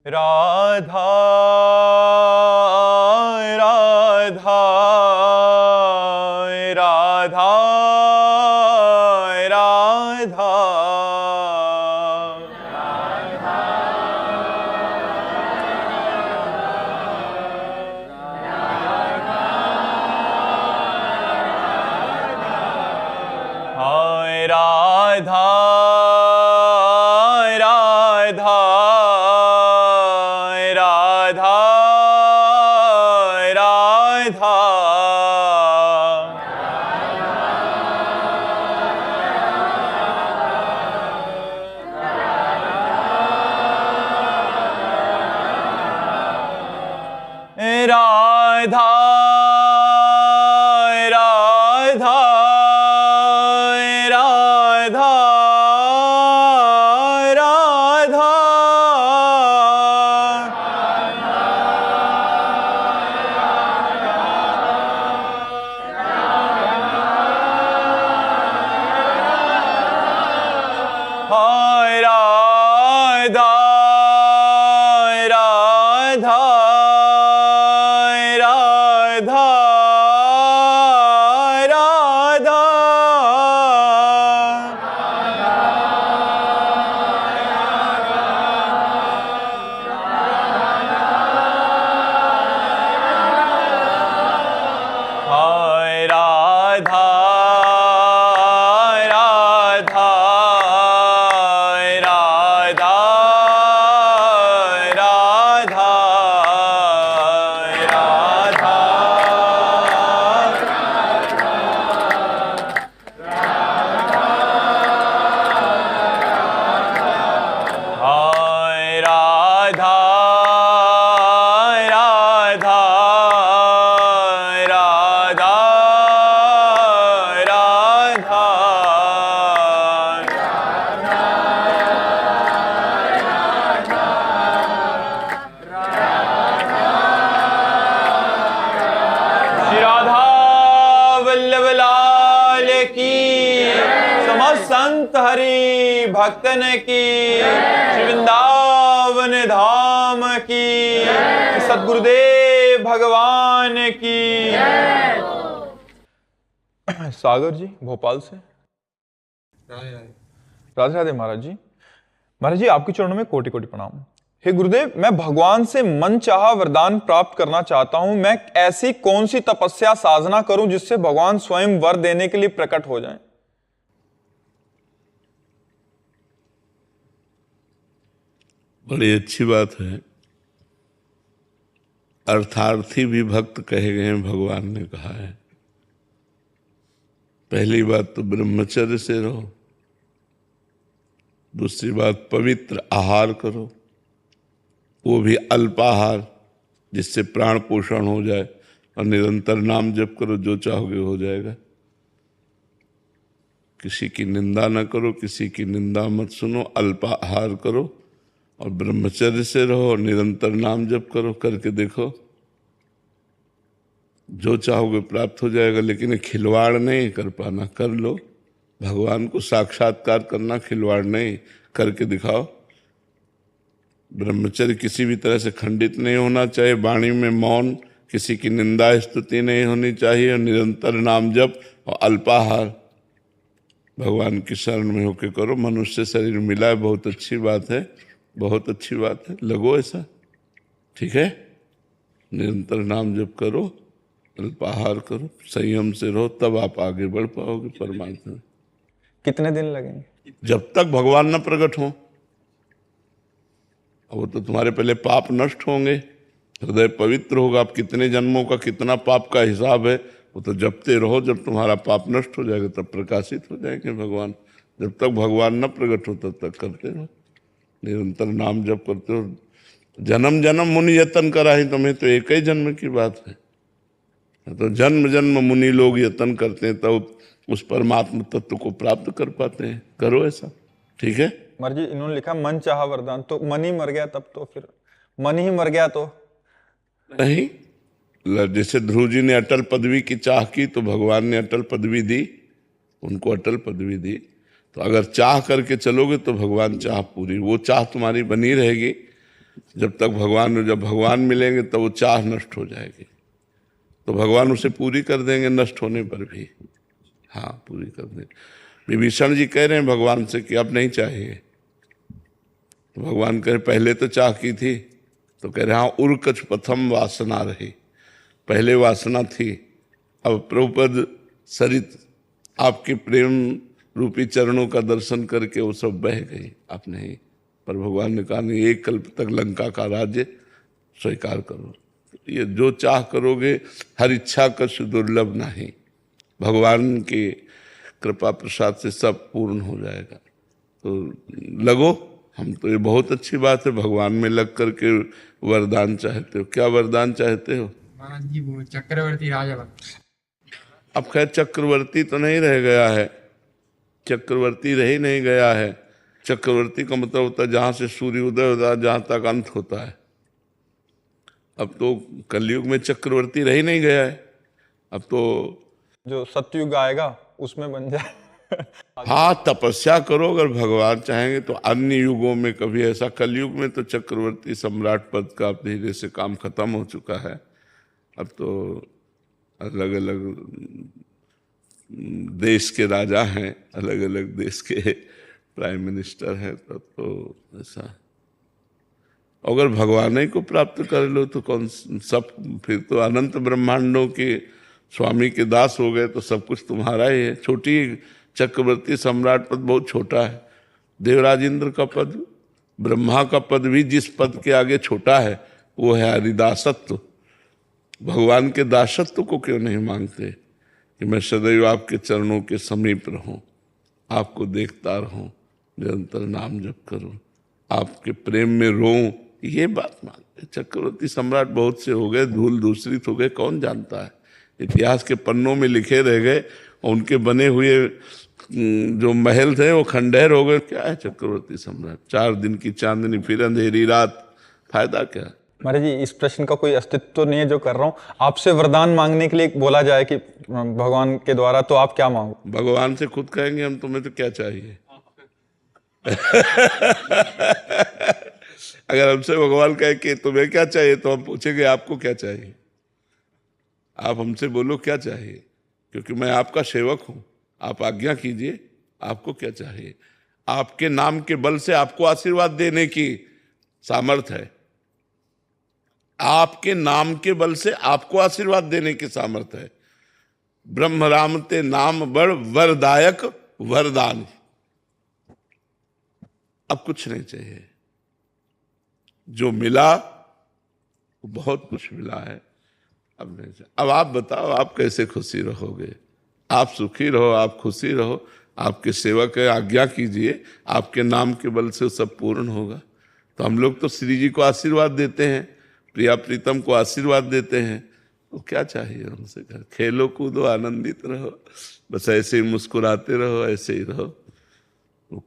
राधा राधा राधा राधा हाय राधा राधा राधा राधा राधा राधा राधा राधा हाय राधा राधा राधा राधा हाय राधा राधा राधा राधा राधा हाय राधा राधा राधा राधा श्री राधा वल्लभ लाल की, समस्त संत हरि भक्तन की, श्री वृंदावन धाम की, सद्गुरुदेव भगवान की। सागर जी भोपाल से। राधे राधे महाराज जी। महाराज जी आपके चरणों में कोटि कोटि प्रणाम। हे गुरुदेव, मैं भगवान से मन चाहा वरदान प्राप्त करना चाहता हूं। मैं ऐसी कौन सी तपस्या साधना करूं जिससे भगवान स्वयं वर देने के लिए प्रकट हो जाएं? बड़ी अच्छी बात है। अर्थार्थी भी भक्त कहे गए हैं, भगवान ने कहा है। पहली बात तो ब्रह्मचर्य से रहो, दूसरी बात पवित्र आहार करो, वो भी अल्पाहार जिससे प्राण पोषण हो जाए, और निरंतर नाम जप करो, जो चाहोगे हो जाएगा। किसी की निंदा न करो, किसी की निंदा मत सुनो, अल्पाहार करो और ब्रह्मचर्य से रहो और निरंतर नाम जप करो। करके देखो, जो चाहोगे प्राप्त हो जाएगा। लेकिन खिलवाड़ नहीं कर पाना, कर लो। भगवान को साक्षात्कार करना खिलवाड़ नहीं, करके दिखाओ। ब्रह्मचर्य किसी भी तरह से खंडित नहीं होना चाहिए, वाणी में मौन, किसी की निंदा स्तुति नहीं होनी चाहिए, निरंतर नाम जप और अल्पाहार। भगवान की शरण में होके करो। मनुष्य शरीर मिला है, बहुत अच्छी बात है, बहुत अच्छी बात है, लगो ऐसा, ठीक है। निरंतर नाम जप करो, अल्पाहार करो, संयम से रहो, तब आप आगे बढ़ पाओगे परमात्मा में। कितने दिन लगेंगे? जब तक भगवान न प्रकट हो। वो तो तुम्हारे पहले पाप नष्ट होंगे, हृदय पवित्र होगा। आप कितने जन्मों का कितना पाप का हिसाब है, वो तो जपते रहो। जब तुम्हारा पाप नष्ट हो जाएगा तब प्रकाशित हो जाएंगे भगवान। जब तक भगवान न प्रकट हो तब तक करते रहो, निरंतर नाम जप करते हो। जन्म जन्म मुनि यतन करा ही तुम्हें, तो एक ही जन्म की बात है। तो जन्म जन्म मुनि लोग यतन करते हैं, तब उस परमात्मा तत्व को प्राप्त कर पाते हैं। करो ऐसा, ठीक है। मर्जी इन्होंने लिखा मन चाहा वरदान, तो मन ही मर गया तब तो, फिर मन ही मर गया तो नहीं। जैसे ध्रुव जी ने अटल पदवी की चाह की तो भगवान ने अटल पदवी दी, उनको अटल पदवी दी। तो अगर चाह करके चलोगे तो भगवान चाह पूरी, वो चाह तुम्हारी बनी रहेगी। जब भगवान मिलेंगे तब वो चाह नष्ट हो जाएगी, तो भगवान उसे पूरी कर देंगे नष्ट होने पर भी। हाँ, पूरी कर देंगे। विभीषण जी कह रहे हैं भगवान से कि अब नहीं चाहिए, तो भगवान कह रहे पहले तो चाह की थी, तो कह रहे हाँ, उर्कच प्रथम वासना रही, पहले वासना थी, अब प्रभुपद सरित आपके प्रेम रूपी चरणों का दर्शन करके वो सब बह गई, अब नहीं। पर भगवान ने कहा नहीं, एक कल्प तक लंका का राज्य स्वीकार करो। ये जो चाह करोगे हर इच्छा कछु दुर्लभ नहीं, भगवान की कृपा प्रसाद से सब पूर्ण हो जाएगा। तो लगो, हम तो ये बहुत अच्छी बात है, भगवान में लग करके वरदान चाहते हो। क्या वरदान चाहते हो? महाराज जी वो चक्रवर्ती राजा बन। अब खैर चक्रवर्ती तो नहीं रह गया है, चक्रवर्ती रह ही नहीं गया है। चक्रवर्ती का मतलब होता है जहाँ से सूर्य उदय होता है जहाँ तक अंत होता है। अब तो कलयुग में चक्रवर्ती रह ही नहीं गया है, अब तो जो सतयुग आएगा उसमें बन जाए। हाँ, तपस्या करो, अगर भगवान चाहेंगे तो अन्य युगों में कभी ऐसा। कलयुग में तो चक्रवर्ती सम्राट पद का धीरे से काम खत्म हो चुका है। अब तो अलग अलग देश के राजा हैं, अलग अलग देश के प्राइम मिनिस्टर हैं, तब तो ऐसा। अगर भगवान ही को प्राप्त कर लो तो कौन सब, फिर तो अनंत ब्रह्मांडों के स्वामी के दास हो गए, तो सब कुछ तुम्हारा ही है। छोटी चक्रवर्ती सम्राट पद बहुत छोटा है। देवराज इंद्र का पद, ब्रह्मा का पद भी जिस पद के आगे छोटा है वो है हरिदासत्व। भगवान के दासत्व को क्यों नहीं मांगते कि मैं सदैव आपके चरणों के समीप रहूं, आपको देखता रहूं, निरंतर नाम जप करूं, आपके प्रेम में रोऊं, ये बात मांगते। चक्रवर्ती सम्राट बहुत से हो गए, धूल दूसरित हो गए, कौन जानता है, इतिहास के पन्नों में लिखे रह गए, और उनके बने हुए जो महल थे वो खंडहर हो गए। क्या है चक्रवर्ती सम्राट? 4 दिन की चांदनी फिर अंधेरी रात, फायदा क्या? महाराज जी, इस प्रश्न का कोई अस्तित्व तो नहीं है जो कर रहा हूँ। आपसे वरदान मांगने के लिए बोला जाए कि भगवान के द्वारा, तो आप क्या मांगो? भगवान से खुद कहेंगे हम, तुम्हें तो क्या चाहिए? अगर हमसे भगवान कहे कि तुम्हें क्या चाहिए, तो हम पूछेंगे आपको क्या चाहिए। आप हमसे बोलो क्या चाहिए, क्योंकि मैं आपका सेवक हूं, आप आज्ञा कीजिए, आपको क्या चाहिए। आपके नाम के बल से आपको आशीर्वाद देने की सामर्थ है, आपके नाम के बल से आपको आशीर्वाद देने की सामर्थ है। ब्रह्म राम ते नाम बड़ वरदायक वरदान। अब कुछ नहीं चाहिए, जो मिला वो बहुत कुछ मिला है, अब नहीं चाहिए। अब आप बताओ, आप कैसे खुशी रहोगे? आप सुखी रहो, आप खुशी रहो, आपके सेवक है, आज्ञा कीजिए, आपके नाम के बल से सब पूर्ण होगा। तो हम लोग तो श्री जी को आशीर्वाद देते हैं, प्रिया प्रीतम को आशीर्वाद देते हैं, तो क्या चाहिए हमसे? खेलो कूदो, आनंदित रहो, बस ऐसे ही मुस्कुराते रहो, ऐसे ही रहो,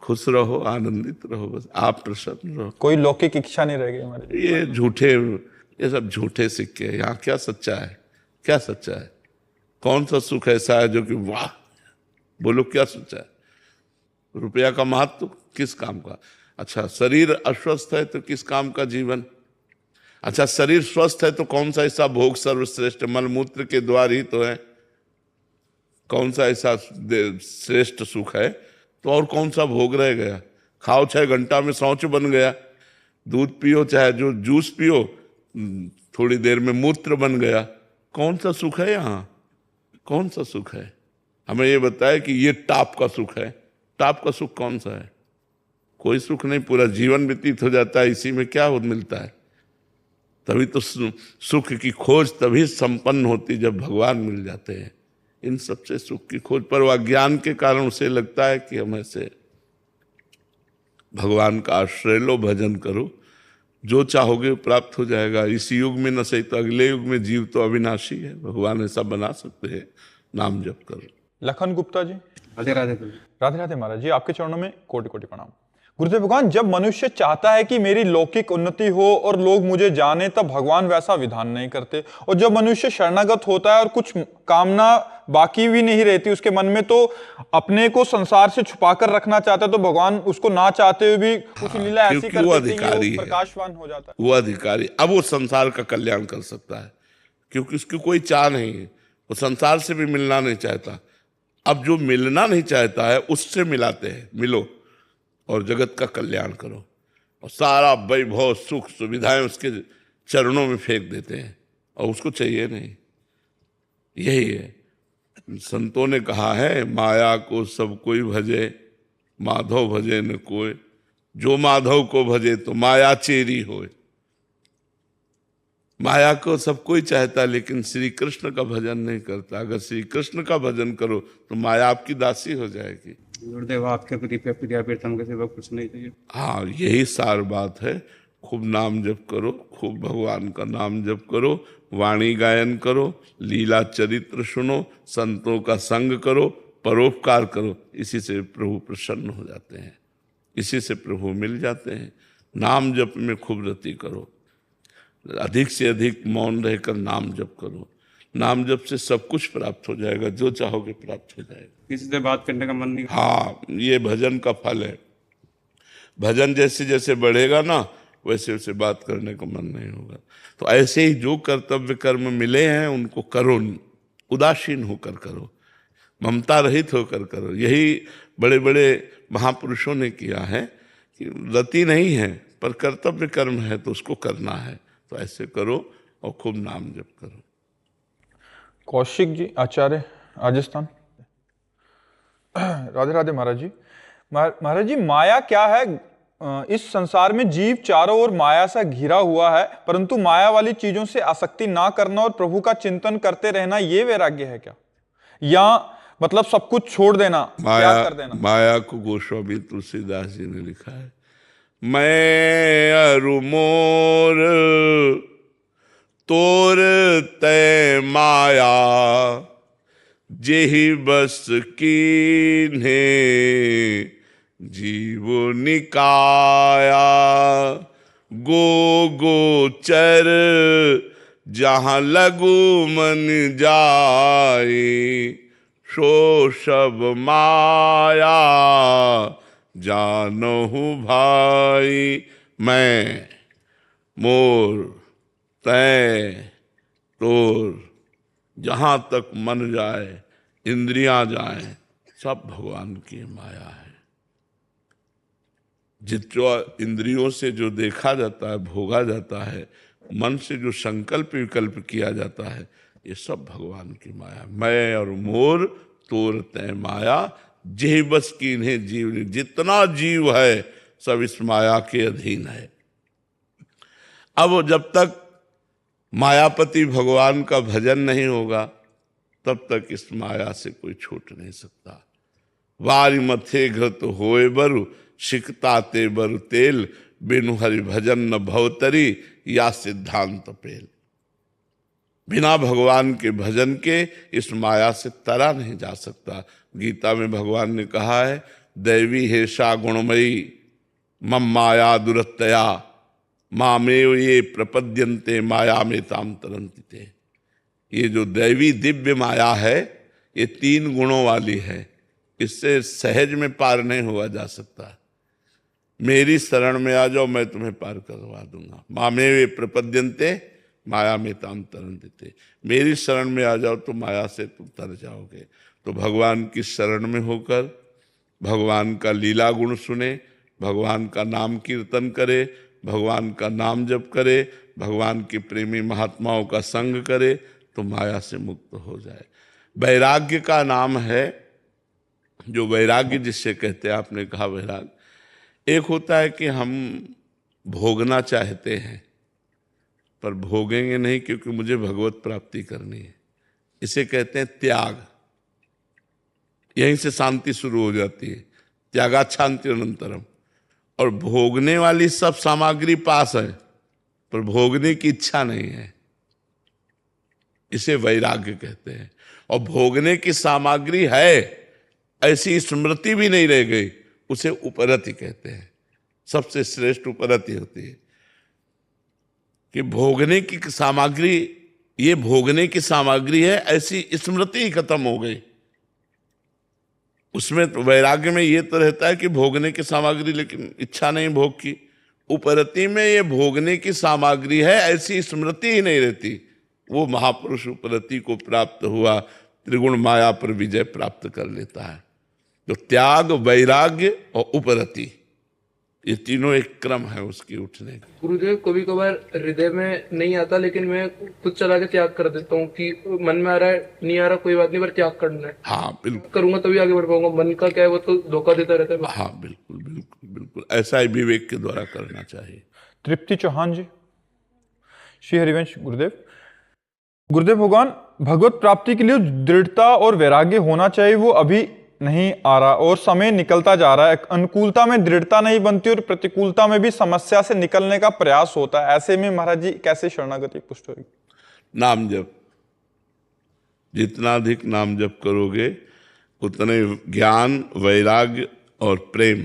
खुश रहो, आनंदित रहो, बस आप प्रसन्न रहो। कोई लौकिक इच्छा नहीं रह गई हमारी। ये झूठे, ये सब झूठे सिक्के हैं। यहाँ क्या सच्चा है? क्या सच्चा है? कौन सा सुख ऐसा है जो कि वाह, बोलो क्या सच्चा है? रुपया का महत्व किस काम का? अच्छा, शरीर अस्वस्थ है तो किस काम का जीवन? अच्छा, शरीर स्वस्थ है तो कौन सा ऐसा भोग सर्वश्रेष्ठ? मलमूत्र के द्वार ही तो है। कौन सा ऐसा श्रेष्ठ सुख है? तो और कौन सा भोग रह गया? खाओ 6 घंटा में शौच बन गया, दूध पियो चाहे जो जूस पियो, थोड़ी देर में मूत्र बन गया। कौन सा सुख है यहाँ? कौन सा सुख है? हमें ये बताए कि ये टाप का सुख है। टाप का सुख कौन सा है? कोई सुख नहीं, पूरा जीवन व्यतीत हो जाता है इसी में। क्या मिलता है? तभी तो सुख की खोज तभी संपन्न होती जब भगवान मिल जाते हैं। इन सबसे सुख की खोज पर अज्ञान के कारण उसे लगता है कि हम ऐसे। भगवान का आश्रय लो, भजन करो, जो चाहोगे प्राप्त हो जाएगा। इस युग में न सही तो अगले युग में। जीव तो अविनाशी है, भगवान ऐसा बना सकते हैं। नाम जप करो। लखन गुप्ता जी, राधे राधे। राधे राधे महाराज जी, आपके चरणों में कोटि कोटि प्रणाम। गुरुदेव भगवान, जब मनुष्य चाहता है कि मेरी लौकिक उन्नति हो और लोग मुझे जाने, तब भगवान वैसा विधान नहीं करते। और जब मनुष्य शरणागत होता है और कुछ कामना बाकी भी नहीं रहती उसके मन में, तो अपने को संसार से छुपाकर रखना चाहता है, तो भगवान उसको ना चाहते हुए भी कुछ लीला ऐसी क्योंकि वो करते हैं कि अधिकारी वो है। प्रकाशवान हो जाता है। वो अधिकारी, अब वो संसार का कल्याण कर सकता है, क्योंकि उसकी कोई चाह नहीं है, वो संसार से भी मिलना नहीं चाहता। अब जो मिलना नहीं चाहता है उससे मिलाते हैं, मिलो और जगत का कल्याण करो, और सारा वैभव सुख सुविधाएं उसके चरणों में फेंक देते हैं, और उसको चाहिए नहीं। यही है, संतों ने कहा है, माया को सब कोई भजे, माधव भजे न कोई, जो माधव को भजे तो माया चेरी होए। माया को सब कोई चाहता, लेकिन श्री कृष्ण का भजन नहीं करता। अगर श्री कृष्ण का भजन करो तो माया आपकी दासी हो जाएगी। गुरुदेव, आपके कृपया प्रियाप्रीतम के सिवा कुछ नहीं चाहिए। हाँ, यही सार बात है। खूब नाम जप करो, खूब भगवान का नाम जप करो, वाणी गायन करो, लीला चरित्र सुनो, संतों का संग करो, परोपकार करो। इसी से प्रभु प्रसन्न हो जाते हैं, इसी से प्रभु मिल जाते हैं। नाम जप में खूब रति करो, अधिक से अधिक मौन रहकर नाम जप करो। नाम जप से सब कुछ प्राप्त हो जाएगा, जो चाहोगे प्राप्त हो जाएगा। किसी से बात करने का मन नहीं। हाँ, ये भजन का फल है। भजन जैसे जैसे बढ़ेगा ना, वैसे वैसे बात करने का मन नहीं होगा। तो ऐसे ही जो कर्तव्य कर्म मिले हैं उनको करो, उदासीन होकर करो, ममता रहित होकर करो। यही बड़े बड़े महापुरुषों ने किया है कि रति नहीं है पर कर्तव्य कर्म है तो उसको करना है, तो ऐसे करो और खूब नाम जप करो। कौशिक जी, आचार्य, राजस्थान। राधे राधे महाराज जी। महाराज जी, माया क्या है? इस संसार में जीव चारों ओर माया से घिरा हुआ है, परंतु माया वाली चीजों से आसक्ति ना करना और प्रभु का चिंतन करते रहना, ये वैराग्य है क्या? या मतलब सब कुछ छोड़ देना, त्याग कर देना? माया को गोस्वामी तुलसीदास जी ने लिखा है, मैं अरु मोर तोर तय माया, जेहि बस कीन्हे जीव निकाया। गो गोचर जहाँ लगु मन जाए, सो सब माया जानहु भाई। मैं मोर तय तोर, जहाँ तक मन जाए, इंद्रियां जाए, सब भगवान की माया है। जितना इंद्रियों से जो देखा जाता है, भोगा जाता है, मन से जो संकल्प विकल्प किया जाता है, ये सब भगवान की माया। मैं और मोर तोर तय माया, जेहि बस कीन्हे जीव। जितना जीव है सब इस माया के अधीन है। अब जब तक मायापति भगवान का भजन नहीं होगा, तब तक इस माया से कोई छूट नहीं सकता। वारी मथे घृत होए बरु, सिकता ते बरु तेल, बिनु हरि भजन न भवतरी, या सिद्धांत पेल। बिना भगवान के भजन के इस माया से तरा नहीं जा सकता। गीता में भगवान ने कहा है, दैवी हेषा गुणमयी मम माया दुरत्तया, मामेव ये प्रपद्यन्ते माया में ताम तरन्ति ते। ये जो दैवी दिव्य माया है, ये 3 गुणों वाली है, इससे सहज में पार नहीं हुआ जा सकता। मेरी शरण में आ जाओ, मैं तुम्हें पार करवा दूंगा। मामेव प्रपद्यन्ते माया में ताम तरन्ति ते। मेरी शरण में आ जाओ तो माया से तुम तर जाओगे। तो भगवान की शरण में होकर भगवान का लीला गुण सुने, भगवान का नाम कीर्तन करे, भगवान का नाम जप करे, भगवान के प्रेमी महात्माओं का संग करे, तो माया से मुक्त हो जाए। वैराग्य का नाम है, जो वैराग्य जिससे कहते हैं, आपने कहा वैराग्य। एक होता है कि हम भोगना चाहते हैं पर भोगेंगे नहीं, क्योंकि मुझे भगवत प्राप्ति करनी है, इसे कहते हैं त्याग। यहीं से शांति शुरू हो जाती है, त्यागात् शांति अनंतरम। और भोगने वाली सब सामग्री पास है पर भोगने की इच्छा नहीं है, इसे वैराग्य कहते हैं। और भोगने की सामग्री है, ऐसी स्मृति भी नहीं रह गई, उसे उपरति कहते हैं। सबसे श्रेष्ठ उपरति होती है कि भोगने की सामग्री, ये भोगने की सामग्री है, ऐसी स्मृति ही खत्म हो गई। उसमें तो वैराग्य में ये तो रहता है कि भोगने की सामग्री, लेकिन इच्छा नहीं भोग की। उपरति में ये भोगने की सामग्री है, ऐसी स्मृति ही नहीं रहती। वो महापुरुष उपरति को प्राप्त हुआ, त्रिगुण माया पर विजय प्राप्त कर लेता है। तो त्याग, वैराग्य और उपरति, ये तीनों एक क्रम है उसकी उठने का। गुरुदेव, कभी कभार हृदय में नहीं आता, लेकिन मैं खुद चला के त्याग कर देता हूँ कि मन में आ रहा है, नहीं आ रहा कोई बात नहीं, पर त्याग करना है। हाँ बिल्कुल, करूंगा तभी आगे बढ़ पाऊंगा। मन का क्या है, वो तो धोखा देता रहता है। हाँ बिल्कुल बिल्कुल बिल्कुल, ऐसा ही विवेक के द्वारा करना चाहिए। तृप्ति चौहान जी। श्री हरिवंश गुरुदेव। गुरुदेव भगवान, भगवत प्राप्ति के लिए दृढ़ता और वैराग्य होना चाहिए, वो अभी नहीं आ रहा और समय निकलता जा रहा है। अनुकूलता में दृढ़ता नहीं बनती और प्रतिकूलता में भी समस्या से निकलने का प्रयास होता है। ऐसे में महाराज जी कैसे शरणागति पुष्ट होगी? नाम जप, जितना अधिक नाम जप करोगे उतने ज्ञान, वैराग्य और प्रेम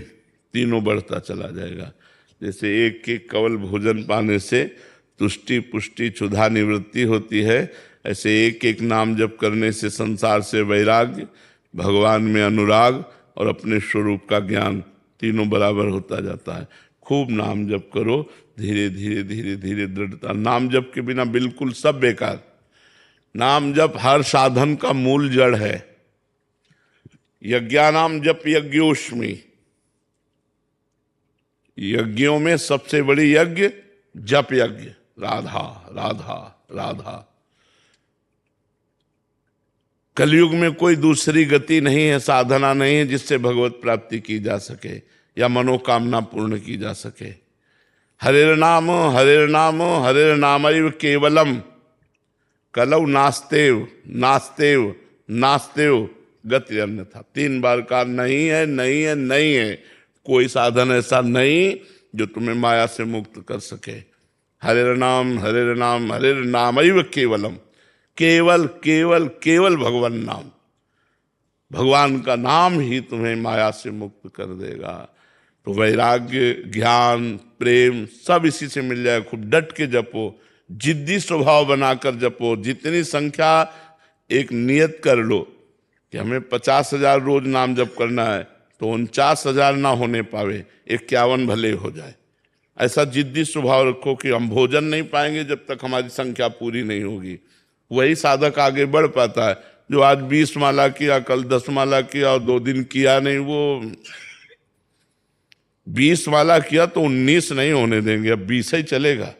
तीनों बढ़ता चला जाएगा। जैसे एक एक कवल भोजन पाने से तुष्टि, पुष्टि, क्षुधा निवृत्ति होती है, ऐसे एक एक नाम जप करने से संसार से वैराग्य, भगवान में अनुराग और अपने स्वरूप का ज्ञान तीनों बराबर होता जाता है। खूब नाम जप करो, धीरे धीरे धीरे धीरे दृढ़ता। नाम जप के बिना बिल्कुल सब बेकार। नाम जप हर साधन का मूल जड़ है। यज्ञानाम जप यज्ञोष्मी, यज्ञों में सबसे बड़ी यज्ञ जप यज्ञ, राधा राधा राधा। कलयुग में कोई दूसरी गति नहीं है, साधना नहीं है जिससे भगवत प्राप्ति की जा सके या मनोकामना पूर्ण की जा सके। हरेर नाम हरेर नाम हरेर नामैव केवलम, कलौ नास्तेव नास्तेव नास्तेव गति अन्यथा। 3 बार का नहीं है, नहीं है, नहीं है। कोई साधन ऐसा नहीं जो तुम्हें माया से मुक्त कर सके। हरेर नाम हरेर नाम हरेर नामैव केवलम, केवल केवल केवल भगवान नाम, भगवान का नाम ही तुम्हें माया से मुक्त कर देगा। तो वैराग्य, ज्ञान, प्रेम सब इसी से मिल जाएगा। खूब डट के जपो, जिद्दी स्वभाव बनाकर जपो। जितनी संख्या, एक नियत कर लो कि हमें 50,000 रोज नाम जप करना है, तो 49,000 ना होने पावे, 51 भले हो जाए। ऐसा जिद्दी स्वभाव रखो कि हम भोजन नहीं पाएंगे जब तक हमारी संख्या पूरी नहीं होगी। वही साधक आगे बढ़ पाता है। जो आज 20 माला किया, कल 10 माला किया और 2 दिन किया नहीं, वो 20 माला किया तो 19 नहीं होने देंगे, अब 20 ही चलेगा।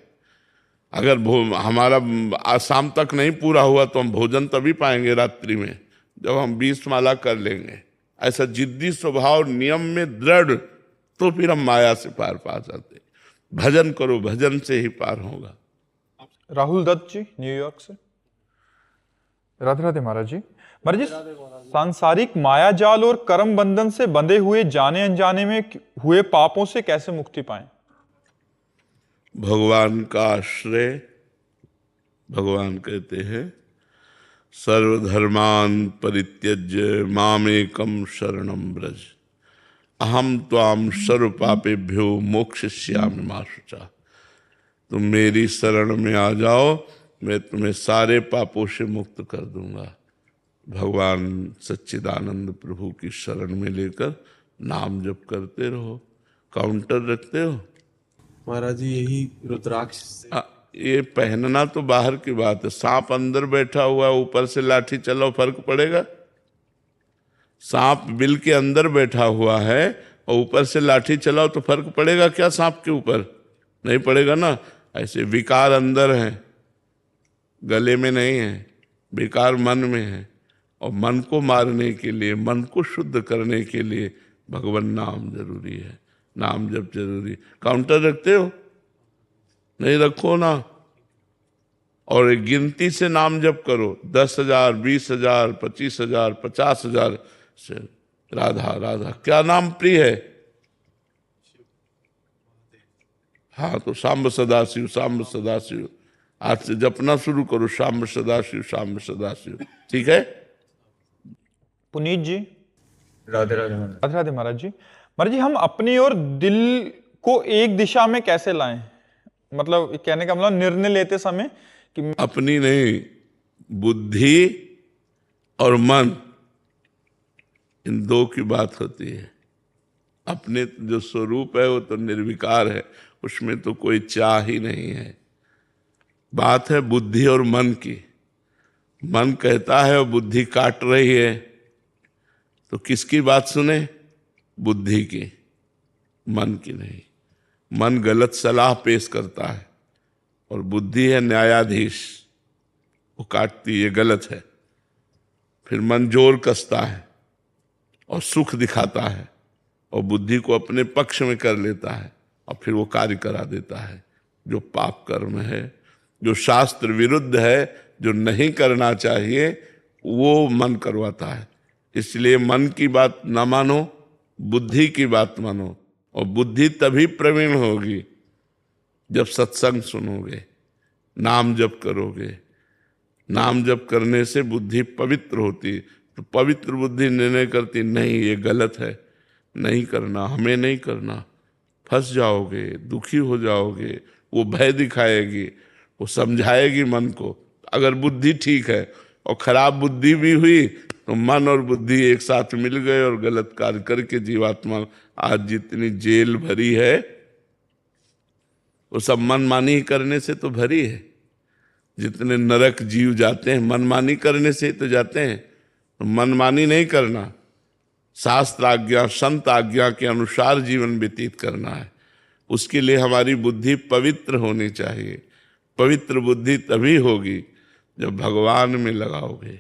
अगर हमारा शाम तक नहीं पूरा हुआ तो हम भोजन तभी पाएंगे रात्रि में, जब हम 20 माला कर लेंगे। ऐसा जिद्दी स्वभाव नियम में दृढ़, तो फिर हम माया से पार पा जाते। भजन करो, भजन से ही पार होगा। राहुल दत्त जी न्यूयॉर्क से। राधे राधे महाराज जी। महाराज जी, सांसारिक माया जाल और कर्म बंधन से बंधे हुए जाने अनजाने में हुए पापों से कैसे मुक्ति पाएं? भगवान का आश्रय। भगवान कहते हैं सर्वधर्मान परित्यज्य मामेकम शरणम ब्रज, अहम त्वाम सर्व पापेभ्यो मोक्षयिष्यामि मा शुचा। तुम मेरी शरण में आ जाओ, मैं तुम्हें सारे पापों से मुक्त कर दूंगा। भगवान सच्चिदानंद प्रभु की शरण में लेकर नाम जप करते रहो। काउंटर रखते हो महाराज जी? यही रुद्राक्ष ये पहनना तो बाहर की बात है। सांप अंदर बैठा हुआ है, ऊपर से लाठी चलाओ, फर्क पड़ेगा? सांप बिल के अंदर बैठा हुआ है और ऊपर से लाठी चलाओ तो फर्क पड़ेगा क्या सांप के ऊपर? नहीं पड़ेगा ना। ऐसे विकार अंदर है, गले में नहीं है। विकार मन में है, और मन को मारने के लिए, मन को शुद्ध करने के लिए भगवान नाम जरूरी है, नाम जप जरूरी। काउंटर रखते हो? नहीं रखो ना। और एक गिनती से नाम जप करो, 10,000, 20,000, 25,000, 50,000 से राधा राधा। क्या नाम प्रिय है? हाँ, तो सांब सदाशिव, सांब सदाशिव। आज से जपना शुरू करो, सांब सदाशिव, सांब सदाशिव। ठीक है? पुनीत जी। राधे राधे महाराज। राधे राधे महाराज जी। महाराज जी, हम अपनी और दिल को एक दिशा में कैसे लाएं? मतलब कहने का मतलब निर्णय लेते समय कि अपनी नहीं, बुद्धि और मन, इन दो की बात होती है। अपने जो स्वरूप है वो तो निर्विकार है, उसमें तो कोई चाह ही नहीं है। बात है बुद्धि और मन की। मन कहता है और बुद्धि काट रही है, तो किसकी बात सुने? बुद्धि की, मन की नहीं। मन गलत सलाह पेश करता है और बुद्धि है न्यायाधीश, वो काटती है, गलत है। फिर मन जोर कसता है और सुख दिखाता है और बुद्धि को अपने पक्ष में कर लेता है और फिर वो कार्य करा देता है। जो पाप कर्म है, जो शास्त्र विरुद्ध है, जो नहीं करना चाहिए, वो मन करवाता है। इसलिए मन की बात ना मानो, बुद्धि की बात मानो। और बुद्धि तभी प्रवीण होगी जब सत्संग सुनोगे, नाम जप करोगे। नाम जप करने से बुद्धि पवित्र होती। तो पवित्र बुद्धि निर्णय करती, नहीं ये गलत है, नहीं करना, हमें नहीं करना, फंस जाओगे, दुखी हो जाओगे। वो भय दिखाएगी, वो समझाएगी मन को। अगर बुद्धि ठीक है और खराब बुद्धि भी हुई तो मन और बुद्धि एक साथ मिल गए और गलत कार्य करके जीवात्मा आज जितनी जेल भरी है वो सब मनमानी करने से तो भरी है। जितने नरक जीव जाते हैं मनमानी करने से तो जाते हैं। तो मनमानी नहीं करना, शास्त्र आज्ञा, संत आज्ञा के अनुसार जीवन व्यतीत करना है। उसके लिए हमारी बुद्धि पवित्र होनी चाहिए। पवित्र बुद्धि तभी होगी जब भगवान में लगाओगे।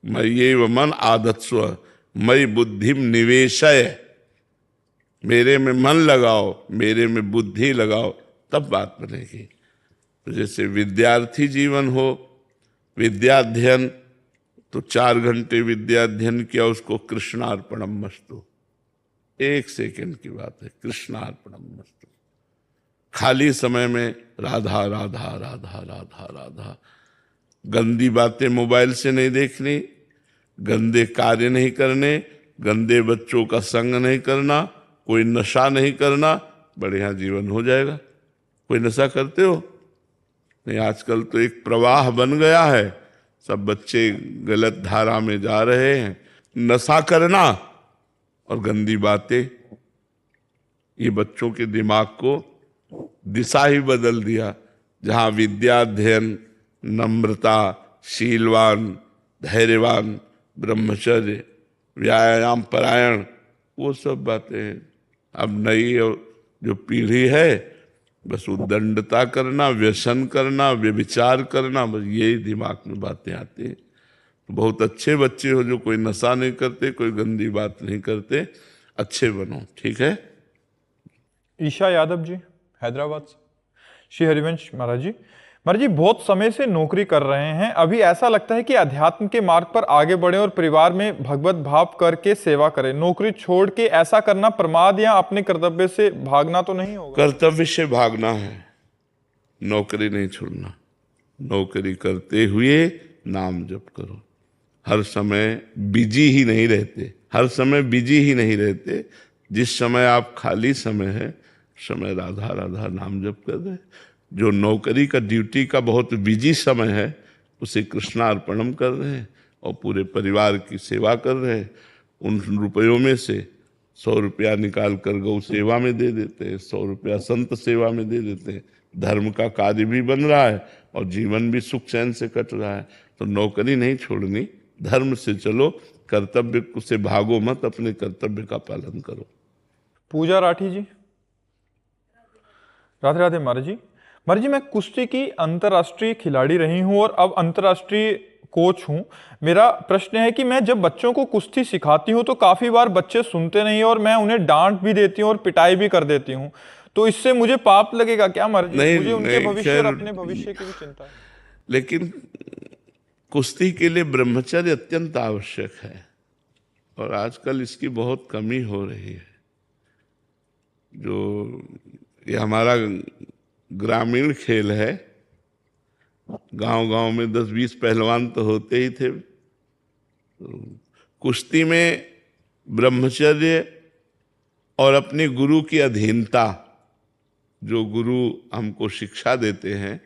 मय्येव मन आधत्स्व मयि बुद्धिम निवेशय, मेरे में मन लगाओ, मेरे में बुद्धि लगाओ, तब बात बनेगी। तो जैसे विद्यार्थी जीवन हो, विद्याध्ययन, तो 4 घंटे विद्याध्ययन किया, उसको कृष्णार्पणमस्तु, 1 सेकंड की बात है, कृष्णार्पणमस्तु। खाली समय में राधा राधा राधा राधा राधा। गंदी बातें मोबाइल से नहीं देखनी, गंदे कार्य नहीं करने, गंदे बच्चों का संग नहीं करना, कोई नशा नहीं करना, बढ़िया जीवन हो जाएगा। कोई नशा करते हो? नहीं, आजकल तो एक प्रवाह बन गया है, सब बच्चे गलत धारा में जा रहे हैं। नशा करना और गंदी बातें, ये बच्चों के दिमाग को दिशा ही बदल दिया। जहाँ विद्याध्ययन, नम्रता, शीलवान, धैर्यवान, ब्रह्मचर्य, व्यायाम परायण, वो सब बातें। अब नई जो पीढ़ी है, बस उद्दंडता करना, व्यसन करना, व्यभिचार करना, बस यही दिमाग में बातें आती हैं। बहुत अच्छे बच्चे हो जो कोई नशा नहीं करते, कोई गंदी बात नहीं करते, अच्छे बनो, ठीक है। ईशा यादव जी हैदराबाद से। श्री हरिवंश महाराज जी, महाराज जी बहुत समय से नौकरी कर रहे हैं, अभी ऐसा लगता है कि अध्यात्म के मार्ग पर आगे बढ़े और परिवार में भगवत भाव करके सेवा करें। नौकरी छोड़ के ऐसा करना प्रमाद या अपने कर्तव्य से भागना तो नहीं होगा? कर्तव्य से भागना है, नौकरी नहीं छोड़ना। नौकरी करते हुए नाम जप करो। हर समय बिजी ही नहीं रहते, हर समय बिजी ही नहीं रहते। जिस समय आप खाली समय है, समय राधा राधा नाम जप कर रहे। जो नौकरी का, ड्यूटी का बहुत बिजी समय है, उसे कृष्णार्पणम कर रहे हैं और पूरे परिवार की सेवा कर रहे हैं। उन रुपयों में से 100 रुपया निकाल कर गौ सेवा में दे देते हैं, 100 रुपया संत सेवा में दे देते हैं। धर्म का कार्य भी बन रहा है और जीवन भी सुख चैन से कट रहा है। तो नौकरी नहीं छोड़नी, धर्म से चलो, कर्तव्य से भागो मत, अपने कर्तव्य का पालन करो। पूजा राठी जी, राधे राधे महाराज जी। महाराज जी मैं कुश्ती की अंतर्राष्ट्रीय खिलाड़ी रही हूं और अब अंतर्राष्ट्रीय कोच हूं। मेरा प्रश्न है कि मैं जब बच्चों को कुश्ती सिखाती हूं तो काफी बार बच्चे सुनते नहीं और मैं उन्हें डांट भी देती हूं और पिटाई भी कर देती हूं, तो इससे मुझे पाप लगेगा क्या महाराज जी? मुझे उनके भविष्य और अपने भविष्य की भी चिंता है। लेकिन कुश्ती के लिए ब्रह्मचर्य अत्यंत आवश्यक है और आजकल इसकी बहुत कमी हो रही है। जो ये हमारा ग्रामीण खेल है, गांव-गांव में 10-20 पहलवान तो होते ही थे। तो कुश्ती में ब्रह्मचर्य और अपने गुरु की अधीनता जो गुरु हमको शिक्षा देते हैं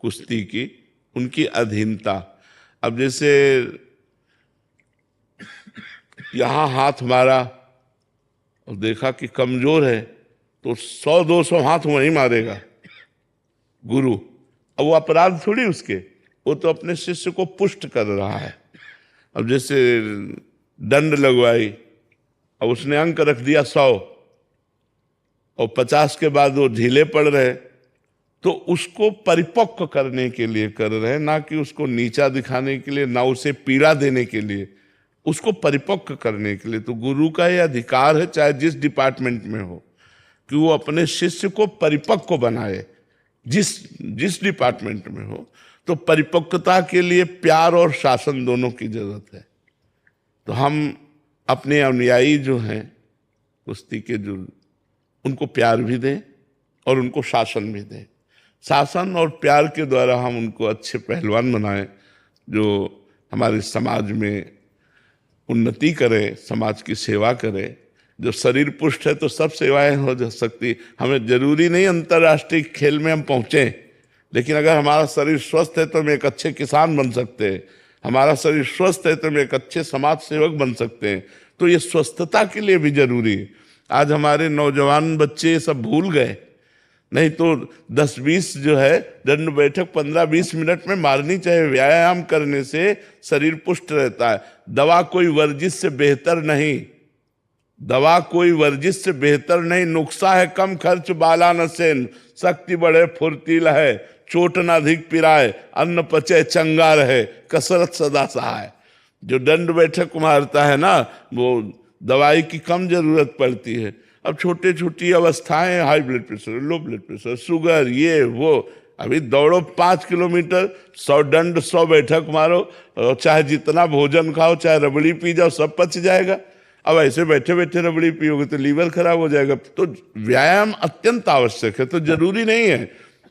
कुश्ती की, उनकी अधीनता। अब जैसे यहाँ हाथ मारा और देखा कि कमजोर है तो 100-200 हाथ वहीं मारेगा गुरु। अब वो अपराध थोड़ी उसके, वो तो अपने शिष्य को पुष्ट कर रहा है। अब जैसे दंड लगवाई, अब उसने अंक रख दिया 100 और 50 के बाद वो ढीले पड़ रहे, तो उसको परिपक्व करने के लिए कर रहे हैं, ना कि उसको नीचा दिखाने के लिए, ना उसे पीड़ा देने के लिए, उसको परिपक्व करने के लिए। तो गुरु का यह अधिकार है, चाहे जिस डिपार्टमेंट में हो, कि वो अपने शिष्य को परिपक्व बनाए, जिस डिपार्टमेंट में हो। तो परिपक्वता के लिए प्यार और शासन दोनों की जरूरत है। तो हम अपने अनुयायी जो हैं कुश्ती के, जो उनको प्यार भी दें और उनको शासन भी दें। शासन और प्यार के द्वारा हम उनको अच्छे पहलवान बनाएं, जो हमारे समाज में उन्नति करे, समाज की सेवा करे। जो शरीर पुष्ट है तो सब सेवाएं हो जा सकती। हमें जरूरी नहीं अंतर्राष्ट्रीय खेल में हम पहुंचे, लेकिन अगर हमारा शरीर स्वस्थ है तो हम एक अच्छे किसान बन सकते हैं, हमारा शरीर स्वस्थ है तो हम एक अच्छे समाज सेवक बन सकते हैं। तो ये स्वस्थता के लिए भी जरूरी है। आज हमारे नौजवान बच्चे सब भूल गए, नहीं तो 10-20 जो है दंड बैठक 15-20 मिनट में मारनी चाहिए। व्यायाम करने से शरीर पुष्ट रहता है। दवा कोई वर्जिश से बेहतर नहीं, दवा कोई वर्जिश से बेहतर नहीं। नुक्सा है कम खर्च बाला न सेन, शक्ति बढ़े फुर्तील है, चोट न अधिक पिराए, अन्न पचे चंगा रहे, कसरत सदा सहाय। जो दंड बैठक मारता है ना, वो दवाई की कम जरूरत पड़ती है। अब छोटी छोटी अवस्थाएं, high blood pressure, low blood pressure, sugar, ये वो, अभी दौड़ो 5 किलोमीटर, 100 दंड 100 बैठक मारो, और चाहे जितना भोजन खाओ, चाहे रबड़ी पी जाओ, सब पच जाएगा। अब ऐसे बैठे बैठे रबड़ी पियोगे तो लीवर खराब हो जाएगा। तो व्यायाम अत्यंत आवश्यक है। तो जरूरी नहीं है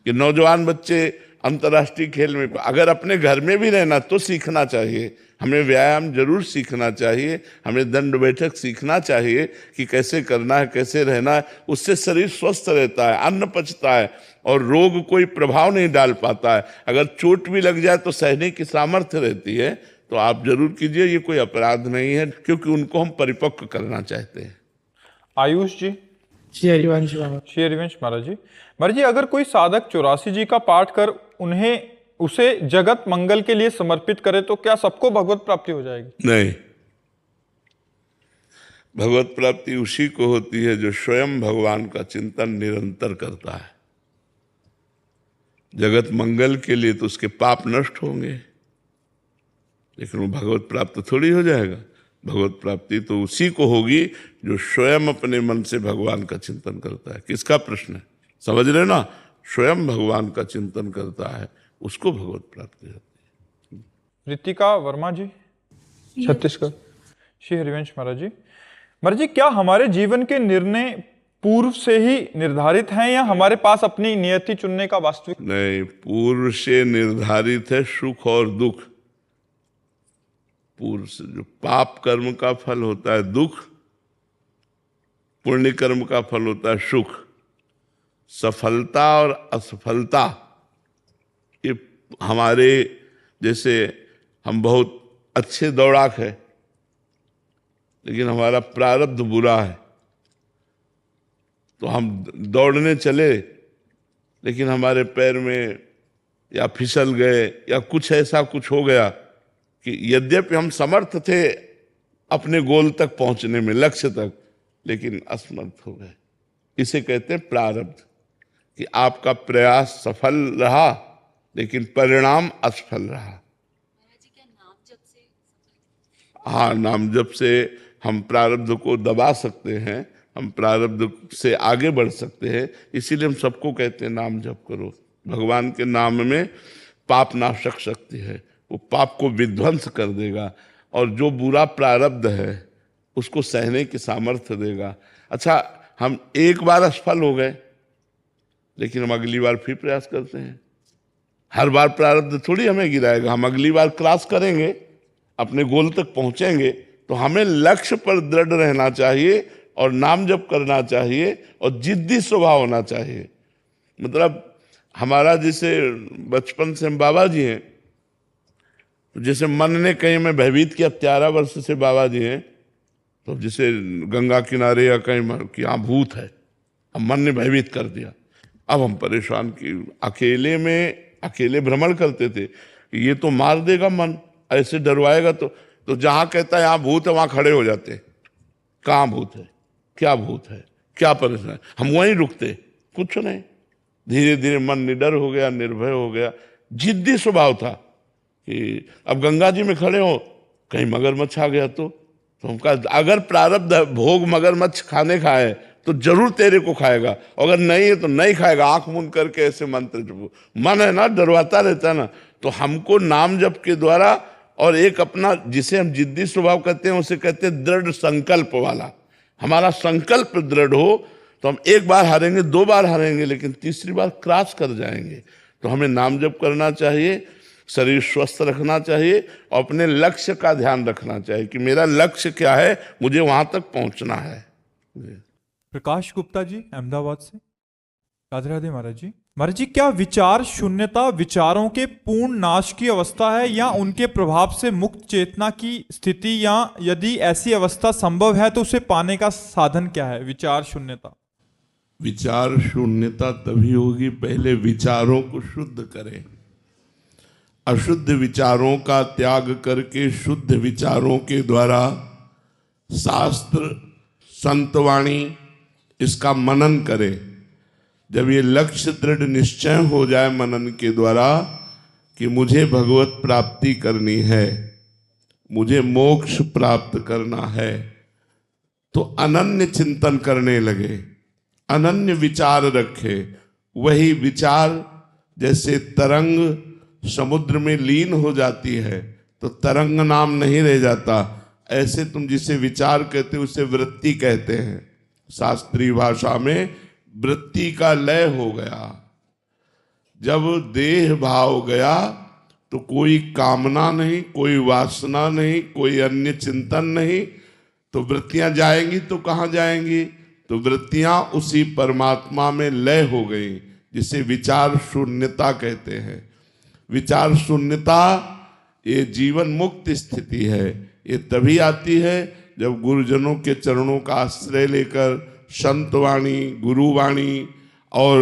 कि नौजवान बच्चे अंतर्राष्ट्रीय खेल में, अगर अपने घर में भी रहना तो सीखना चाहिए। हमें व्यायाम जरूर सीखना चाहिए, हमें दंड बैठक सीखना चाहिए कि कैसे करना है, कैसे रहना है। उससे शरीर स्वस्थ रहता है, अन्न पचता है और रोग कोई प्रभाव नहीं डाल पाता है। अगर चोट भी लग जाए तो सहने की सामर्थ्य रहती है। तो आप जरूर कीजिए, ये कोई अपराध नहीं है, क्योंकि उनको हम परिपक्व करना चाहते हैं। आयुष जी। श्री हरिवंश बाबा। श्री हरिवंश महाराज जी। महाराज जी, अगर कोई साधक 84 जी का पाठ कर उसे जगत मंगल के लिए समर्पित करे तो क्या सबको भगवत प्राप्ति हो जाएगी? नहीं, भगवत प्राप्ति उसी को होती है जो स्वयं भगवान का चिंतन निरंतर करता है। जगत मंगल के लिए तो उसके पाप नष्ट होंगे, लेकिन वो भगवत प्राप्त थोड़ी हो जाएगा। भगवत प्राप्ति तो उसी को होगी जो स्वयं अपने मन से भगवान का चिंतन करता है। किसका प्रश्न है, समझ रहे ना? स्वयं भगवान का चिंतन करता है, उसको भगवत प्राप्ति होती है। रितिका वर्मा जी, छत्तीसगढ़। श्री हरिवंश महाराज जी। महाराज जी, क्या हमारे जीवन के निर्णय पूर्व से ही निर्धारित हैं या हमारे पास अपनी नियति चुनने का वास्तविक? नहीं, पूर्व से निर्धारित है सुख और दुख। पूर्व से जो पाप कर्म का फल होता है दुख, पुण्य कर्म का फल होता है सुख। सफलता और असफलता ये हमारे, जैसे हम बहुत अच्छे दौड़ाक है लेकिन हमारा प्रारब्ध बुरा है, तो हम दौड़ने चले लेकिन हमारे पैर में या फिसल गए या कुछ ऐसा कुछ हो गया कि यद्यपि हम समर्थ थे अपने गोल तक पहुंचने में, लक्ष्य तक, लेकिन असमर्थ हो गए। इसे कहते हैं प्रारब्ध, कि आपका प्रयास सफल रहा लेकिन परिणाम असफल रहा। हाँ, नाम जप से हम प्रारब्ध को दबा सकते हैं, हम प्रारब्ध से आगे बढ़ सकते हैं। इसीलिए हम सबको कहते हैं नाम जप करो। भगवान के नाम में पाप नाशक शक्ति है, वो पाप को विध्वंस कर देगा और जो बुरा प्रारब्ध है उसको सहने की सामर्थ्य देगा। अच्छा, हम एक बार असफल हो गए लेकिन हम अगली बार फिर प्रयास करते हैं। हर बार प्रारब्ध थोड़ी हमें गिराएगा। हम अगली बार क्रॉस करेंगे, अपने गोल तक पहुंचेंगे। तो हमें लक्ष्य पर दृढ़ रहना चाहिए और नाम जप करना चाहिए और जिद्दी स्वभाव होना चाहिए। मतलब हमारा जैसे बचपन से हम बाबा जी हैं, तो जैसे मन ने कहीं में भयभीत किया, 13 वर्ष से बाबा जी हैं, तो जैसे गंगा किनारे या कहीं कि यहाँ भूत है, अब मन ने भयभीत कर दिया, अब हम परेशान कि अकेले भ्रमण करते थे, ये तो मार देगा मन, ऐसे डरवाएगा तो जहां कहता है यहाँ भूत है वहां खड़े हो जाते, कहाँ भूत है, क्या भूत है, क्या परेशान, हम वहीं रुकते, कुछ नहीं। धीरे धीरे मन निडर हो गया, निर्भय हो गया। जिद्दी स्वभाव था कि अब गंगा जी में खड़े हो, कहीं मगरमच्छ आ गया तो हम कहा अगर प्रारब्ध भोग मगरमच्छ खाने का है तो जरूर तेरे को खाएगा, अगर नहीं है तो नहीं खाएगा। आंख मूंद करके ऐसे मंत्र जपो, मन है ना डरवाता रहता है ना, तो हमको नाम जप के द्वारा और एक अपना जिसे हम जिद्दी स्वभाव कहते हैं उसे कहते हैं दृढ़ संकल्प वाला, हमारा संकल्प दृढ़ हो तो हम एक बार हारेंगे, 2 बार हारेंगे, लेकिन तीसरी बार क्रॉस कर जाएंगे। तो हमें नाम जप करना चाहिए, शरीर स्वस्थ रखना चाहिए और अपने लक्ष्य का ध्यान रखना चाहिए कि मेरा लक्ष्य क्या है, मुझे वहां तक पहुंचना है। प्रकाश गुप्ता जी अहमदाबाद से। राधे राधे महाराज जी। महाराज जी, क्या विचार शून्यता विचारों के पूर्ण नाश की अवस्था है या उनके प्रभाव से मुक्त चेतना की स्थिति, या यदि ऐसी अवस्था संभव है तो उसे पाने का साधन क्या है? विचार शून्यता। विचार शून्यता तभी होगी पहले विचारों को शुद्ध करें, अशुद्ध विचारों का त्याग करके शुद्ध विचारों के द्वारा शास्त्र संतवाणी इसका मनन करें। जब ये लक्ष्य दृढ़ निश्चय हो जाए मनन के द्वारा कि मुझे भगवत प्राप्ति करनी है, मुझे मोक्ष प्राप्त करना है, तो अनन्य चिंतन करने लगे, अनन्य विचार रखे। वही विचार जैसे तरंग समुद्र में लीन हो जाती है तो तरंग नाम नहीं रह जाता, ऐसे तुम जिसे विचार कहते हो उसे वृत्ति कहते हैं। शास्त्रीय भाषा में वृत्ति का लय हो गया। जब देह भाव गया तो कोई कामना नहीं, कोई वासना नहीं, कोई अन्य चिंतन नहीं, तो वृत्तियां जाएंगी तो कहाँ जाएंगी? तो वृत्तियां उसी परमात्मा में लय हो गई, जिसे विचार शून्यता कहते हैं। विचार शून्यता ये जीवन मुक्त स्थिति है। ये तभी आती है जब गुरुजनों के चरणों का आश्रय लेकर संतवाणी, गुरुवाणी और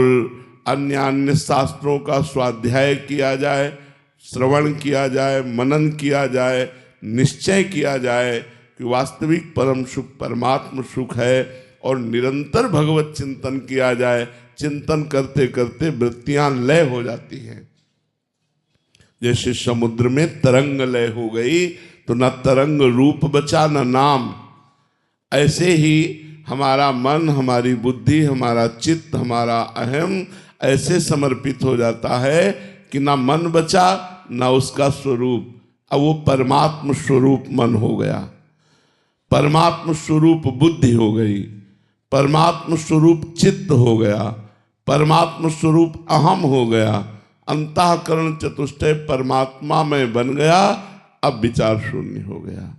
अन्य शास्त्रों का स्वाध्याय किया जाए, श्रवण किया जाए, मनन किया जाए, निश्चय किया जाए कि वास्तविक परम सुख परमात्म सुख है, और निरंतर भगवत चिंतन किया जाए। चिंतन करते करते वृत्तियां लय हो जाती हैं। जैसे समुद्र में तरंग लय हो गई तो न तरंग रूप बचा न नाम, ऐसे ही हमारा मन, हमारी बुद्धि, हमारा चित्त, हमारा अहम ऐसे समर्पित हो जाता है कि ना मन बचा ना उसका स्वरूप। अब वो परमात्म स्वरूप मन हो गया, परमात्म स्वरूप बुद्धि हो गई, परमात्म स्वरूप चित्त हो गया, परमात्म स्वरूप अहम हो गया, अंतःकरण चतुष्टय परमात्मा में बन गया। अब विचार शून्य हो गया।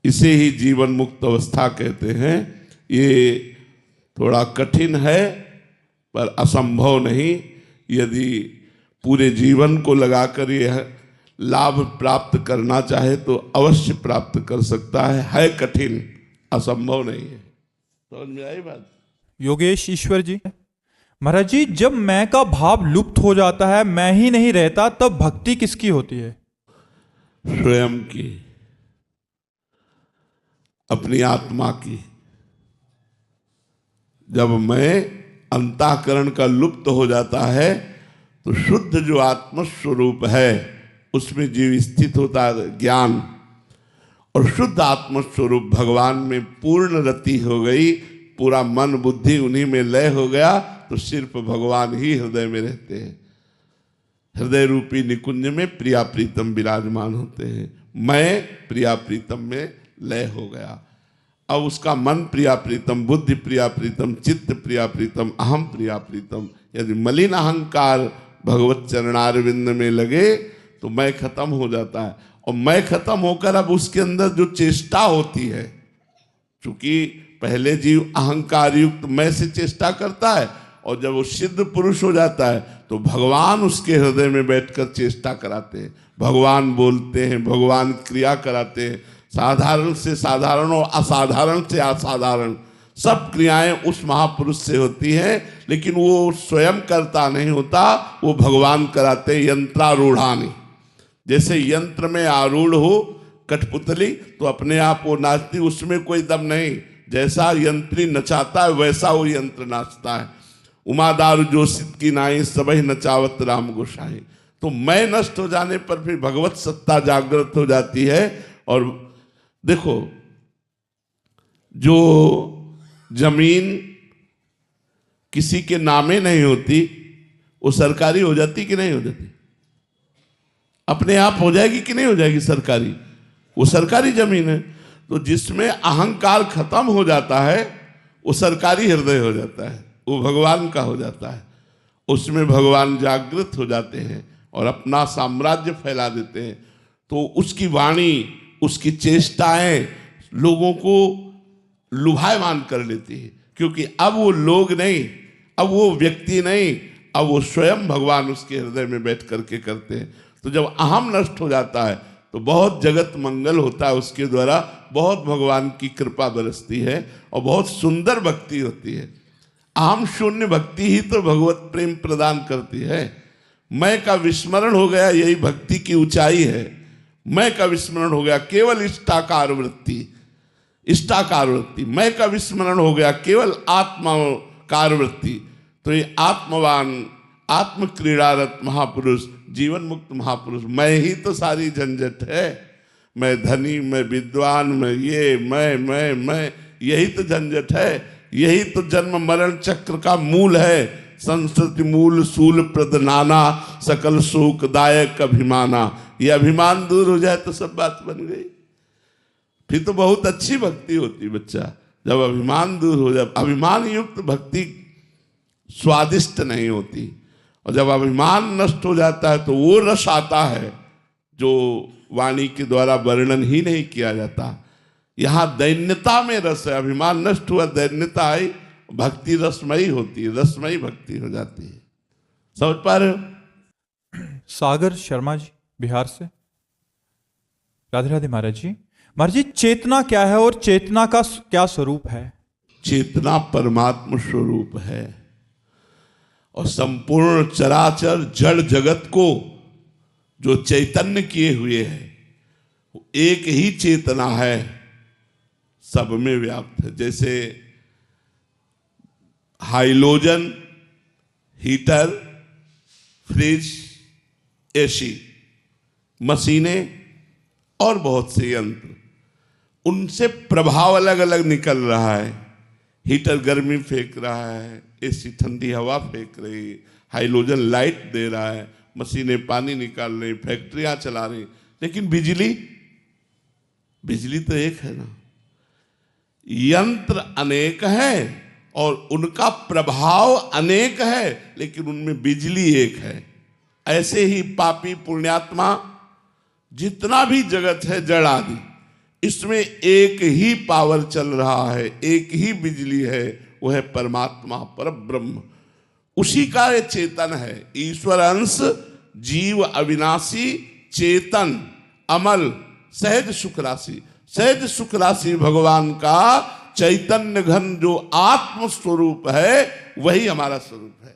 इसे ही जीवन मुक्त अवस्था कहते हैं। ये थोड़ा कठिन है पर असंभव नहीं। यदि पूरे जीवन को लगाकर यह लाभ प्राप्त करना चाहे तो अवश्य प्राप्त कर सकता है कठिन, असंभव नहीं है। समझ में आई बात? योगेश ईश्वर जी। महाराज जी, जब मैं का भाव लुप्त हो जाता है, मैं ही नहीं रहता, तब भक्ति किसकी होती है? स्वयं की, अपनी आत्मा की। जब मैं अंतःकरण का लुप्त हो जाता है तो शुद्ध जो आत्म स्वरूप है उसमें जीव स्थित होता है ज्ञान, और शुद्ध आत्म स्वरूप भगवान में पूर्ण रति हो गई, पूरा मन बुद्धि उन्हीं में लय हो गया, तो सिर्फ भगवान ही हृदय में रहते हैं। हृदय रूपी निकुंज में प्रिया प्रीतम विराजमान होते हैं। मैं प्रिया प्रीतम में लय हो गया। अब उसका मन प्रिया प्रीतम, बुद्धि प्रिया प्रीतम, चित्त प्रिया प्रीतम, अहम प्रिया प्रीतम। यदि मलिन अहंकार भगवत चरणारविंद में लगे तो मैं खत्म हो जाता है, और मैं खत्म होकर अब उसके अंदर जो चेष्टा होती है, चूंकि पहले जीव अहंकार युक्त मैं से चेष्टा करता है, और जब वो सिद्ध पुरुष हो जाता है तो भगवान उसके हृदय में बैठकर चेष्टा कराते हैं, भगवान बोलते हैं, भगवान क्रिया कराते हैं। साधारण से साधारण और असाधारण से असाधारण सब क्रियाएं उस महापुरुष से होती हैं, लेकिन वो स्वयं करता नहीं होता, वो भगवान कराते। यंत्रारूढ़ानी, जैसे यंत्र में आरूढ़ हो कठपुतली तो अपने आप वो नाचती, उसमें कोई दम नहीं। जैसा यंत्री नचाता है वैसा वो यंत्र नाचता है। उमादार जोशित की नाई सबही नचावत राम गोसाई। तो मैं नष्ट हो जाने पर फिर भगवत सत्ता जागृत हो जाती है। और देखो, जो जमीन किसी के नामे नहीं होती वो सरकारी हो जाती कि नहीं हो जाती? अपने आप हो जाएगी कि नहीं हो जाएगी सरकारी? वो सरकारी जमीन है। तो जिसमें अहंकार खत्म हो जाता है वो सरकारी हृदय हो जाता है, वो भगवान का हो जाता है। उसमें भगवान जागृत हो जाते हैं और अपना साम्राज्य फैला देते हैं। तो उसकी वाणी, उसकी चेष्टाएं लोगों को लुभायमान कर लेती है, क्योंकि अब वो लोग नहीं, अब वो व्यक्ति नहीं, अब वो स्वयं भगवान उसके हृदय में बैठ करके करते हैं। तो जब अहम नष्ट हो जाता है तो बहुत जगत मंगल होता है उसके द्वारा, बहुत भगवान की कृपा बरसती है और बहुत सुंदर भक्ति होती है। अहम शून्य भक्ति ही तो भगवत प्रेम प्रदान करती है। मैं का विस्मरण हो गया, यही भक्ति की ऊंचाई है। मैं का विस्मरण हो गया, केवल इष्टाकार वृत्ति, इष्टाकार वृत्ति। मैं का विस्मरण हो गया, केवल आत्माकार वृत्ति। तो ये आत्मवान, आत्म क्रीड़ारत महापुरुष, जीवन मुक्त महापुरुष, मैं ही तो सारी झंझट है। मैं धनी, मैं विद्वान, मैं ये, मैं, यही तो झंझट है। यही तो जन्म मरण चक्र का मूल है। संस्कृति मूल सूल प्रद नाना, सकल सुखदायक अभिमाना। ये अभिमान दूर हो जाए तो सब बात बन गई। फिर तो बहुत अच्छी भक्ति होती बच्चा, जब अभिमान दूर हो जाए। अभिमान युक्त भक्ति स्वादिष्ट नहीं होती, और जब अभिमान नष्ट हो जाता है तो वो रस आता है जो वाणी के द्वारा वर्णन ही नहीं किया जाता। यहाँ दैन्यता में रस है, अभिमान नष्ट हुआ, दैन्यता आई, भक्ति रसमयी होती है, रसमयी भक्ति हो जाती है। समझ पा रहे हो? सागर शर्मा जी बिहार से। राधे राधे महाराज जी। महाराज जी, चेतना क्या है और चेतना का क्या स्वरूप है? चेतना परमात्मा स्वरूप है और संपूर्ण चराचर जड़ जगत को जो चैतन्य किए हुए है, एक ही चेतना है, सब में व्याप्त है। जैसे हाइलोजन, हीटर, फ्रिज, एसी, मशीनें और बहुत से यंत्र, उनसे प्रभाव अलग अलग निकल रहा है। हीटर गर्मी फेंक रहा है, एसी ठंडी हवा फेंक रही, हाइलोजन लाइट दे रहा है, मशीनें पानी निकाल रही, फैक्ट्रियां चला रही। लेकिन बिजली तो एक है ना। यंत्र अनेक है और उनका प्रभाव अनेक है, लेकिन उनमें बिजली एक है। ऐसे ही पापी पुण्यात्मा जितना भी जगत है जड़ आदि, इसमें एक ही पावर चल रहा है, एक ही बिजली है, वो है परमात्मा परब्रह्म। उसी का ये चेतन है। ईश्वर अंश, जीव अविनाशी, चेतन अमल, सहज सुख राशि। सहज सुख राशि भगवान का चैतन्य घन जो आत्म स्वरूप है, वही हमारा स्वरूप है।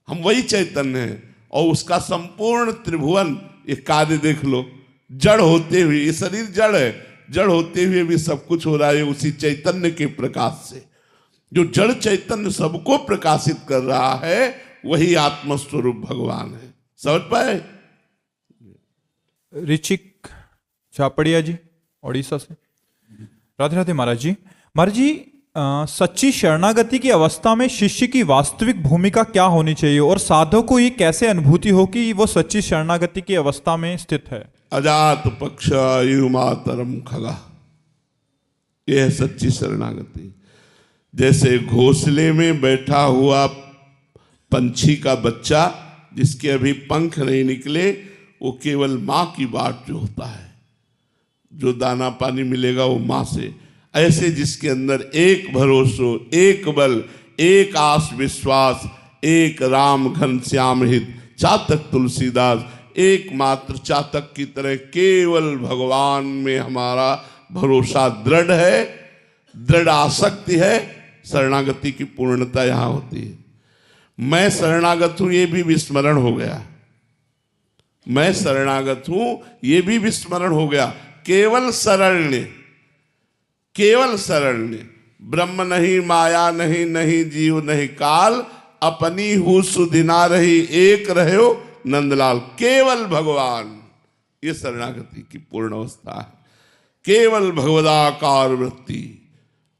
हम वही चैतन्य हैं और उसका संपूर्ण त्रिभुवन, ये कार्य देख लो, जड़ होते हुए, ये शरीर जड़ है, जड़ होते हुए भी सब कुछ हो रहा है उसी चैतन्य के प्रकाश से। जो जड़ चैतन्य सबको प्रकाशित कर रहा है, वही आत्मस्वरूप भगवान है। समझ पाए? ऋचिक झापड़िया जी ओडिशा से। राधे राधे महाराज जी। महाराज जी, सच्ची शरणागति की अवस्था में शिष्य की वास्तविक भूमिका क्या होनी चाहिए और साधक को ये कैसे अनुभूति हो कि वो सच्ची शरणागति की अवस्था में स्थित है? अजात पक्ष युमातरम खगा, यह है सच्ची शरणागति। जैसे घोंसले में बैठा हुआ पंछी का बच्चा जिसके अभी पंख नहीं निकले, वो केवल माँ की बाट जो होता है, जो दाना पानी मिलेगा वो माँ से। ऐसे जिसके अंदर एक भरोसो, एक बल, एक आस विश्वास, एक राम घनश्याम हित, चातक तुलसीदास। एकमात्र चातक की तरह केवल भगवान में हमारा भरोसा दृढ़ है, दृढ़ आसक्ति है। शरणागति की पूर्णता यहां होती है। मैं शरणागत हूं, ये भी विस्मरण हो गया। मैं शरणागत हूं, ये भी विस्मरण हो गया। केवल शरण्य, केवल शरण्य। ब्रह्म नहीं, माया नहीं, नहीं जीव नहीं काल, अपनी हूँ सुधिना रही, एक रहो नंदलाल। केवल भगवान, ये शरणागति की पूर्ण अवस्था है। केवल भगवदाकार वृत्ति,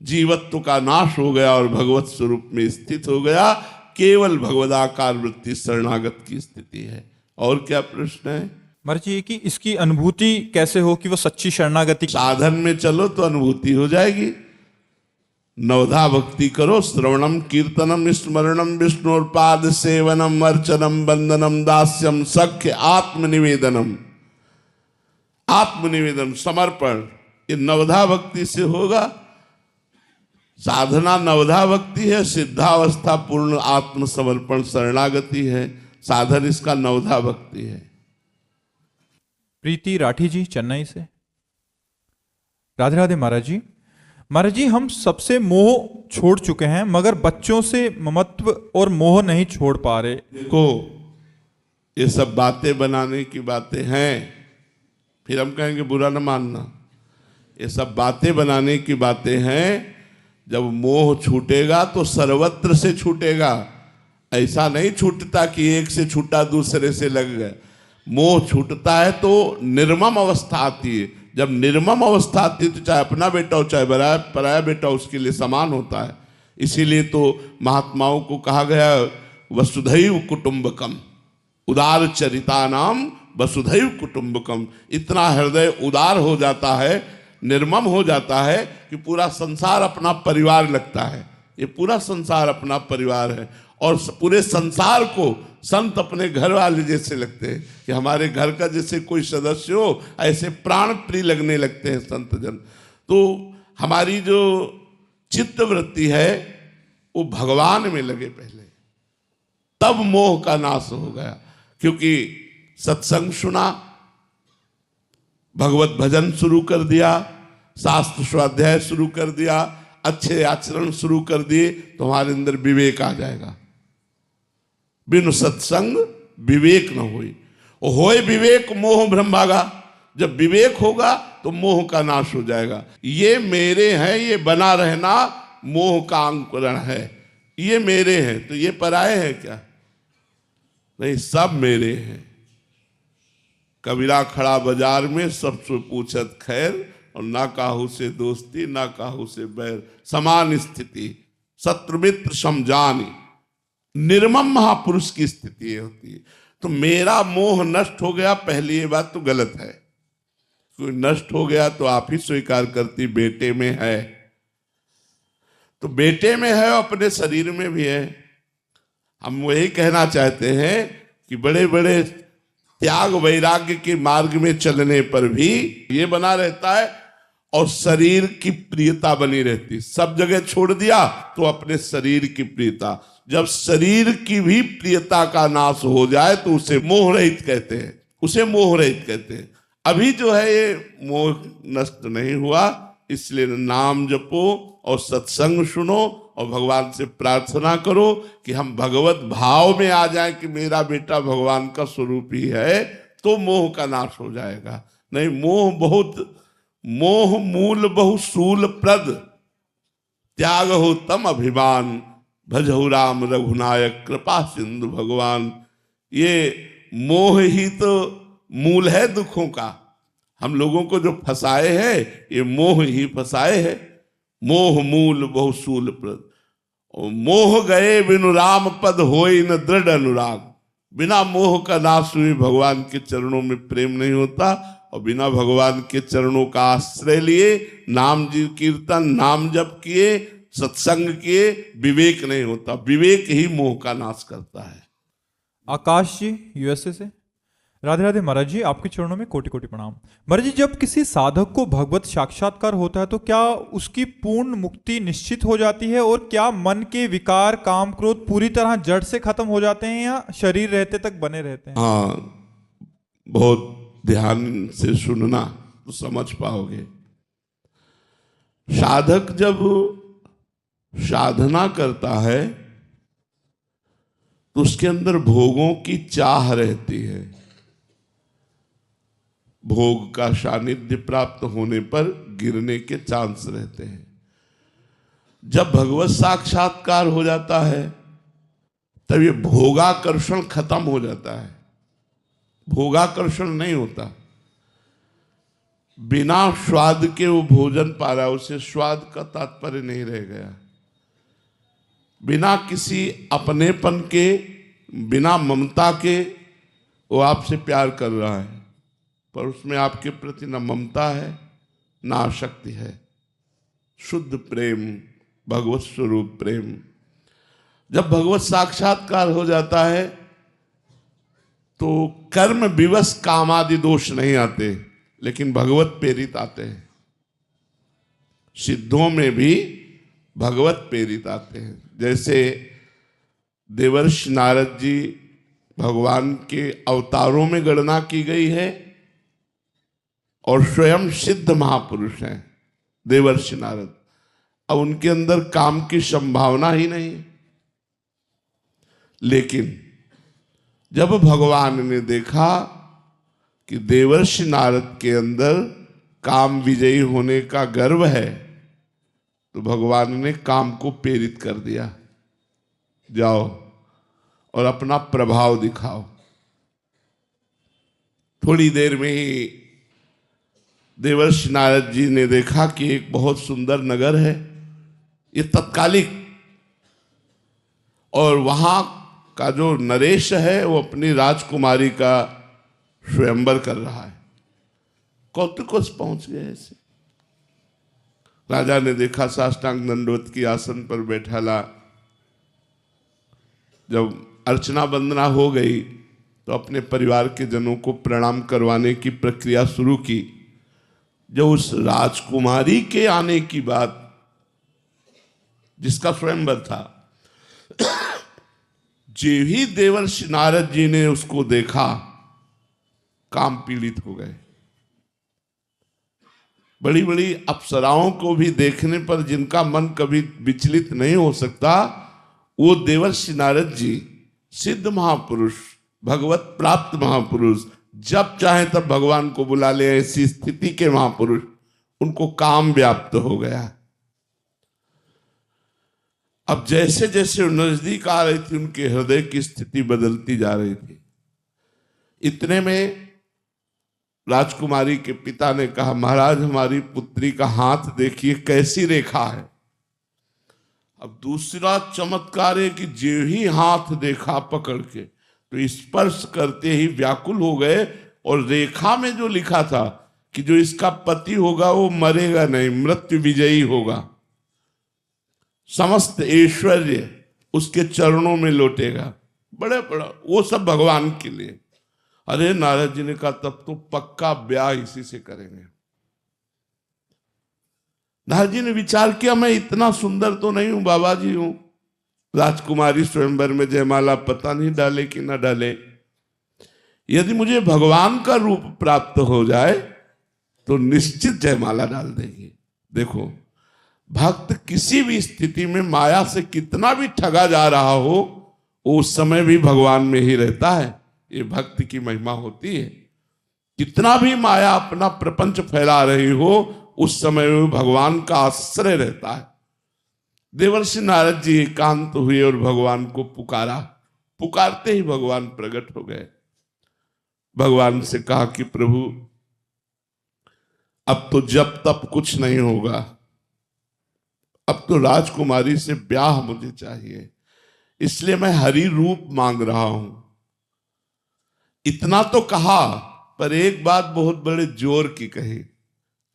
जीवत्व का नाश हो गया और भगवत स्वरूप में स्थित हो गया। केवल भगवदाकार वृत्ति शरणागत की स्थिति है। और क्या प्रश्न है? महाराज जी कि इसकी अनुभूति कैसे हो कि वो सच्ची शरणागति? साधन में चलो तो अनुभूति हो जाएगी। नवधा भक्ति करो, श्रवणम कीर्तनम स्मरणम विष्णुर्पाद सेवनम अर्चनम वंदनम दास्यम सख्य आत्मनिवेदनम। आत्मनिवेदन, समर्पण, ये नवधा भक्ति से होगा। साधना नवधा भक्ति है, सिद्धावस्था पूर्ण आत्मसमर्पण शरणागति है। साधन इसका नवधा भक्ति है। प्रीति राठी जी चेन्नई से। राधे राधे महाराज जी। महाराज जी हम सबसे मोह छोड़ चुके हैं मगर बच्चों से ममत्व और मोह नहीं छोड़ पा रहे। देखो ये सब बातें बनाने की बातें हैं, फिर हम कहेंगे बुरा न मानना। ये सब बातें बनाने की बातें हैं। जब मोह छूटेगा तो सर्वत्र से छूटेगा। ऐसा नहीं छूटता कि एक से छूटा दूसरे से लग गया। मोह छूटता है तो निर्मम अवस्था आती है। जब निर्मम अवस्था आती है तो चाहे अपना बेटा हो चाहे पराया बेटा उसके लिए समान होता है। इसीलिए तो महात्माओं को कहा गया वसुधैव कुटुंबकम, उदार चरिता नाम वसुधैव कुटुंबकम। इतना हृदय उदार हो जाता है, निर्मम हो जाता है कि पूरा संसार अपना परिवार लगता है। ये पूरा संसार अपना परिवार है और पूरे संसार को संत अपने घर वाले जैसे लगते हैं कि हमारे घर का जैसे कोई सदस्य हो, ऐसे प्राण प्रिय लगने लगते हैं संत जन। तो हमारी जो चित्त वृत्ति है वो भगवान में लगे पहले, तब मोह का नाश हो गया। क्योंकि सत्संग सुना, भगवत भजन शुरू कर दिया, शास्त्र स्वाध्याय शुरू कर दिया, अच्छे आचरण शुरू कर दिए, तो हमारे अंदर विवेक आ जाएगा। बिनु सत्संग विवेक न होए विवेक मोह भ्रम भागा। जब विवेक होगा तो मोह का नाश हो जाएगा। ये मेरे हैं, ये बना रहना मोह का अंकुरण है। ये मेरे हैं तो ये पराये हैं क्या? नहीं, सब मेरे हैं। कबीरा खड़ा बाजार में सबसे पूछत खैर, और ना काहू से दोस्ती ना काहू से बैर, समान स्थिति शत्रु मित्र समझानी। निर्मम महापुरुष की स्थिति ये होती है। तो मेरा मोह नष्ट हो गया, पहली ये बात तो गलत है। कोई नष्ट हो गया तो आप ही स्वीकार करती बेटे में है, तो बेटे में है, अपने शरीर में भी है। हम वही कहना चाहते हैं कि बड़े बड़े त्याग वैराग्य के मार्ग में चलने पर भी ये बना रहता है और शरीर की प्रियता बनी रहती। सब जगह छोड़ दिया तो अपने शरीर की प्रियता। जब शरीर की भी प्रियता का नाश हो जाए तो उसे मोह रहित कहते हैं, उसे मोह रहित कहते हैं। अभी जो है ये मोह नष्ट नहीं हुआ, इसलिए नाम जपो और सत्संग सुनो और भगवान से प्रार्थना करो कि हम भगवत भाव में आ जाएं कि मेरा बेटा भगवान का स्वरूप ही है, तो मोह का नाश हो जाएगा। नहीं, मोह मूल बहु सूल प्रद, त्याग हो तम अभिमान, भजहु राम रघुनायक कृपा सिंधु भगवान। ये मोह ही तो मूल है दुखों का। हम लोगों को जो फंसाए है ये मोह ही फंसाए है। मोह मूल बहु सूल प्रद, और मोह गए बिनु राम पद होई न दृढ़ अनुराग। बिना मोह का नाश हुए भगवान के चरणों में प्रेम नहीं होता, और बिना भगवान के चरणों का आश्रय लिए नाम जी कीर्तन नाम जप किए सत्संग किए विवेक नहीं होता। विवेक ही मोह का नाश करता है। आकाश जी यूएसए से। राधे राधे महाराज जी, आपके चरणों में कोटि कोटि प्रणाम। महाराज जी, जब किसी साधक को भगवत साक्षात्कार होता है तो क्या उसकी पूर्ण मुक्ति निश्चित हो जाती है, और क्या मन के विकार काम क्रोध पूरी तरह जड़ से खत्म हो जाते हैं या शरीर रहते तक बने रहते हैं? हाँ, बहुत ध्यान से सुनना तो समझ पाओगे। साधक जब साधना करता है तो उसके अंदर भोगों की चाह रहती है। भोग का सानिध्य प्राप्त होने पर गिरने के चांस रहते हैं। जब भगवत साक्षात्कार हो जाता है तब ये भोगाकर्षण खत्म हो जाता है। भोगाकर्षण नहीं होता। बिना स्वाद के वो भोजन पा रहा, उसे स्वाद का तात्पर्य नहीं रह गया। बिना किसी अपनेपन के, बिना ममता के वो आपसे प्यार कर रहा है, पर उसमें आपके प्रति न ममता है न आसक्ति है। शुद्ध प्रेम, भगवत स्वरूप प्रेम। जब भगवत साक्षात्कार हो जाता है तो कर्म विवश काम आदि दोष नहीं आते, लेकिन भगवत प्रेरित आते हैं। सिद्धों में भी भगवत प्रेरित आते हैं। जैसे देवर्षि नारद जी भगवान के अवतारों में गणना की गई है और स्वयं सिद्ध महापुरुष हैं देवर्षि नारद। अब उनके अंदर काम की संभावना ही नहीं है, लेकिन जब भगवान ने देखा कि देवर्षि नारद के अंदर काम विजयी होने का गर्व है, तो भगवान ने काम को प्रेरित कर दिया, जाओ और अपना प्रभाव दिखाओ। थोड़ी देर में ही देवर्षि नारद जी ने देखा कि एक बहुत सुंदर नगर है, ये तत्कालिक, और वहां का जो नरेश है वो अपनी राजकुमारी का स्वयंवर कर रहा है। कौतुकोस पहुंच गए ऐसे। राजा ने देखा, साष्टांग दंडवत की आसन पर बैठाला। जब अर्चना वंदना हो गई तो अपने परिवार के जनों को प्रणाम करवाने की प्रक्रिया शुरू की। जब उस राजकुमारी के आने की बात, जिसका स्वयंवर था, जो ही देवर्षि नारद जी ने उसको देखा, काम पीड़ित हो गए। बड़ी बड़ी अप्सराओं को भी देखने पर जिनका मन कभी विचलित नहीं हो सकता, वो देवर्षि नारद जी सिद्ध महापुरुष, भगवत प्राप्त महापुरुष, जब चाहे तब भगवान को बुला ले, ऐसी स्थिति के महापुरुष, उनको काम व्याप्त हो गया। अब जैसे जैसे नजदीक आ रही थी, उनके हृदय की स्थिति बदलती जा रही थी। इतने में राजकुमारी के पिता ने कहा, महाराज हमारी पुत्री का हाथ देखिए कैसी रेखा है। अब दूसरा चमत्कार है कि जो ही हाथ देखा पकड़ के, तो स्पर्श करते ही व्याकुल हो गए, और रेखा में जो लिखा था कि जो इसका पति होगा वो मरेगा नहीं, मृत्यु विजयी होगा, समस्त ऐश्वर्य उसके चरणों में लौटेगा। बड़े बड़ा वो सब भगवान के लिए। अरे नारद जी ने कहा, तब तो पक्का ब्याह इसी से करेंगे। नारद जी ने विचार किया, मैं इतना सुंदर तो नहीं हूं, बाबा जी हूं। राजकुमारी स्वयंवर में जयमाला पता नहीं डाले कि ना डाले। यदि मुझे भगवान का रूप प्राप्त हो जाए तो निश्चित जयमाला डाल देंगे। देखो, भक्त किसी भी स्थिति में माया से कितना भी ठगा जा रहा हो, उस समय भी भगवान में ही रहता है। ये भक्त की महिमा होती है। कितना भी माया अपना प्रपंच फैला रही हो, उस समय में भगवान का आश्रय रहता है। देवर्षि नारद जी एकांत हुए और भगवान को पुकारा। पुकारते ही भगवान प्रकट हो गए। भगवान से कहा कि प्रभु, अब तो जब तब कुछ नहीं होगा, अब तो राजकुमारी से ब्याह मुझे चाहिए, इसलिए मैं हरि रूप मांग रहा हूं। इतना तो कहा, पर एक बात बहुत बड़े जोर की कही।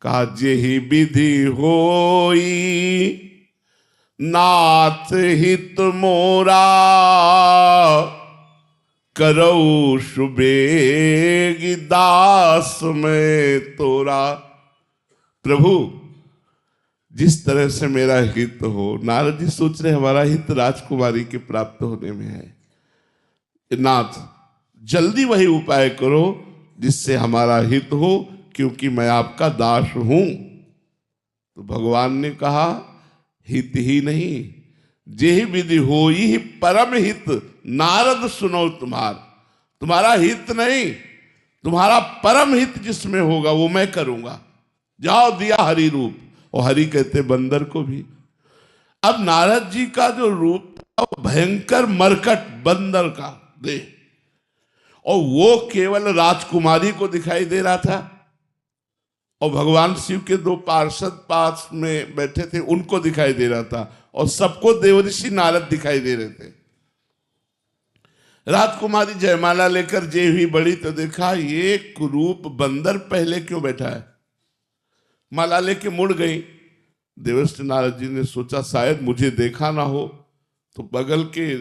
कहा, जेहि विधि होई नाथ हित मोरा, करऊ सुबेगी दास में तोरा। प्रभु जिस तरह से मेरा हित हो, नारद जी सोच रहे हमारा हित राजकुमारी के प्राप्त होने में है, नाथ जल्दी वही उपाय करो जिससे हमारा हित हो, क्योंकि मैं आपका दास हूं। तो भगवान ने कहा हित ही नहीं, जेहि विधि हो ही परम हित, नारद सुनो तुम्हारा हित नहीं, तुम्हारा परम हित जिसमें होगा वो मैं करूंगा। जाओ दिया हरि रूप, और हरि कहते बंदर को भी। अब नारद जी का जो रूप था वो भयंकर मरकट बंदर का देह, और वो केवल राजकुमारी को दिखाई दे रहा था, और भगवान शिव के दो पार्षद पास में बैठे थे उनको दिखाई दे रहा था, और सबको देवऋषि नारद दिखाई दे रहे थे। राजकुमारी जयमाला लेकर जे हुई बड़ी तो देखा ये कुरूप बंदर पहले क्यों बैठा है। माला लेके मुड़ गई। देवर्षि नारद जी ने सोचा शायद मुझे देखा ना हो, तो बगल के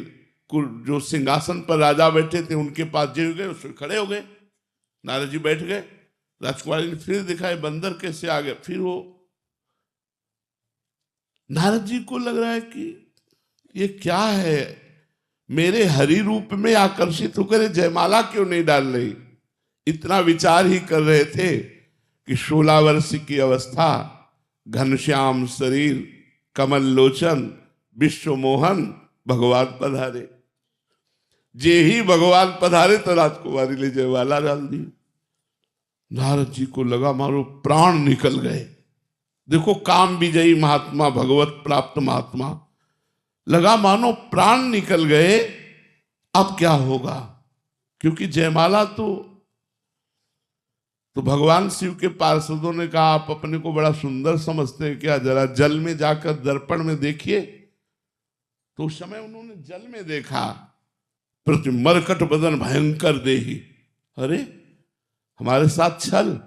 जो सिंहासन पर राजा बैठे थे उनके पास जे गए, उसमें खड़े हो गए। नारद जी बैठ गए। राजकुमारी ने फिर दिखाए बंदर कैसे आ गए। फिर वो नारद जी को लग रहा है कि ये क्या है, मेरे हरि रूप में आकर्षित होकर जयमाला क्यों नहीं डाल रही। इतना विचार ही कर रहे थे कि 16 वर्ष की अवस्था, घनश्याम शरीर, कमल लोचन, विश्व मोहन, भगवान पधारे। जे ही भगवान पधारे तो राजकुमारी ने जयमाला डाल दी। नारद जी को लगा मारो प्राण निकल गए। देखो काम विजयी महात्मा, भगवत प्राप्त महात्मा, लगा मानो प्राण निकल गए। अब क्या होगा, क्योंकि जयमाला तो भगवान शिव के पार्षदों ने कहा आप अपने को बड़ा सुंदर समझते हैं क्या, जरा जल में जाकर दर्पण में देखिए। तो उस समय उन्होंने जल में देखा, प्रति मरकट बदन भयंकर देही। अरे हमारे साथ छल,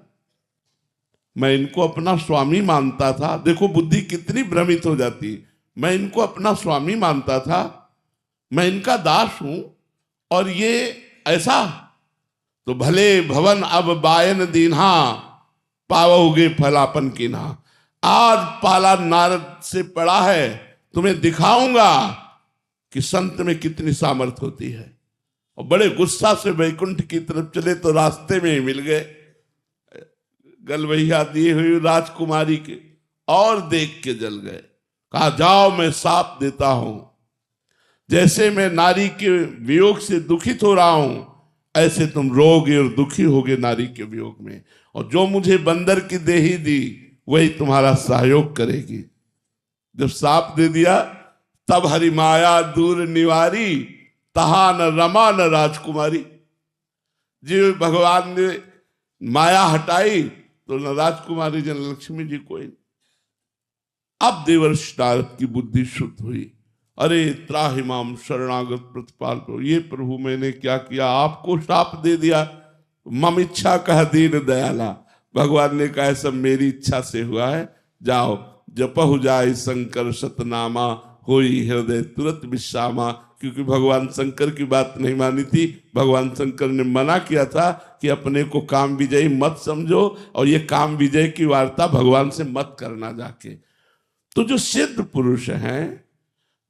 मैं इनको अपना स्वामी मानता था। देखो बुद्धि कितनी भ्रमित हो जाती। मैं इनको अपना स्वामी मानता था, मैं इनका दास हूं, और ये ऐसा। तो भले भवन अब बायन दीन्हा, पावोगे फलापन कीन्हा। आज पाला नारद से पड़ा है, तुम्हें दिखाऊंगा कि संत में कितनी सामर्थ्य होती है। और बड़े गुस्सा से वैकुंठ की तरफ चले तो रास्ते में ही मिल गए गलवैया दिए हुई राजकुमारी के, और देख के जल गए। कहा जाओ मैं साप देता हूं, जैसे मैं नारी के वियोग से दुखित हो रहा हूं, ऐसे तुम रोगे और दुखी होगे नारी के वियोग में। और जो मुझे बंदर की देही दी वही तुम्हारा सहयोग करेगी। जब साप दे दिया तब हरि माया दूर निवारी, तहा न रमा न राजकुमारी। जी भगवान ने माया हटाई तो न राजकुमारी जन लक्ष्मी जी कोई। अब देवर्षि नारद की बुद्धि शुद्ध हुई। अरे त्राहिमाम शरणागत प्रतिपाल को, ये प्रभु मैंने क्या किया, आपको शाप दे दिया। मम इच्छा कह दीन दयाला। भगवान ने कहा सब मेरी इच्छा से हुआ है, जाओ जपहु जाय शंकर सतनामा, होई हृदय तुरंत विश्रामा। क्योंकि भगवान शंकर की बात नहीं मानी थी। भगवान शंकर ने मना किया था कि अपने को काम विजयी मत समझो, और ये काम विजय की वार्ता भगवान से मत करना जाके। तो जो सिद्ध पुरुष हैं,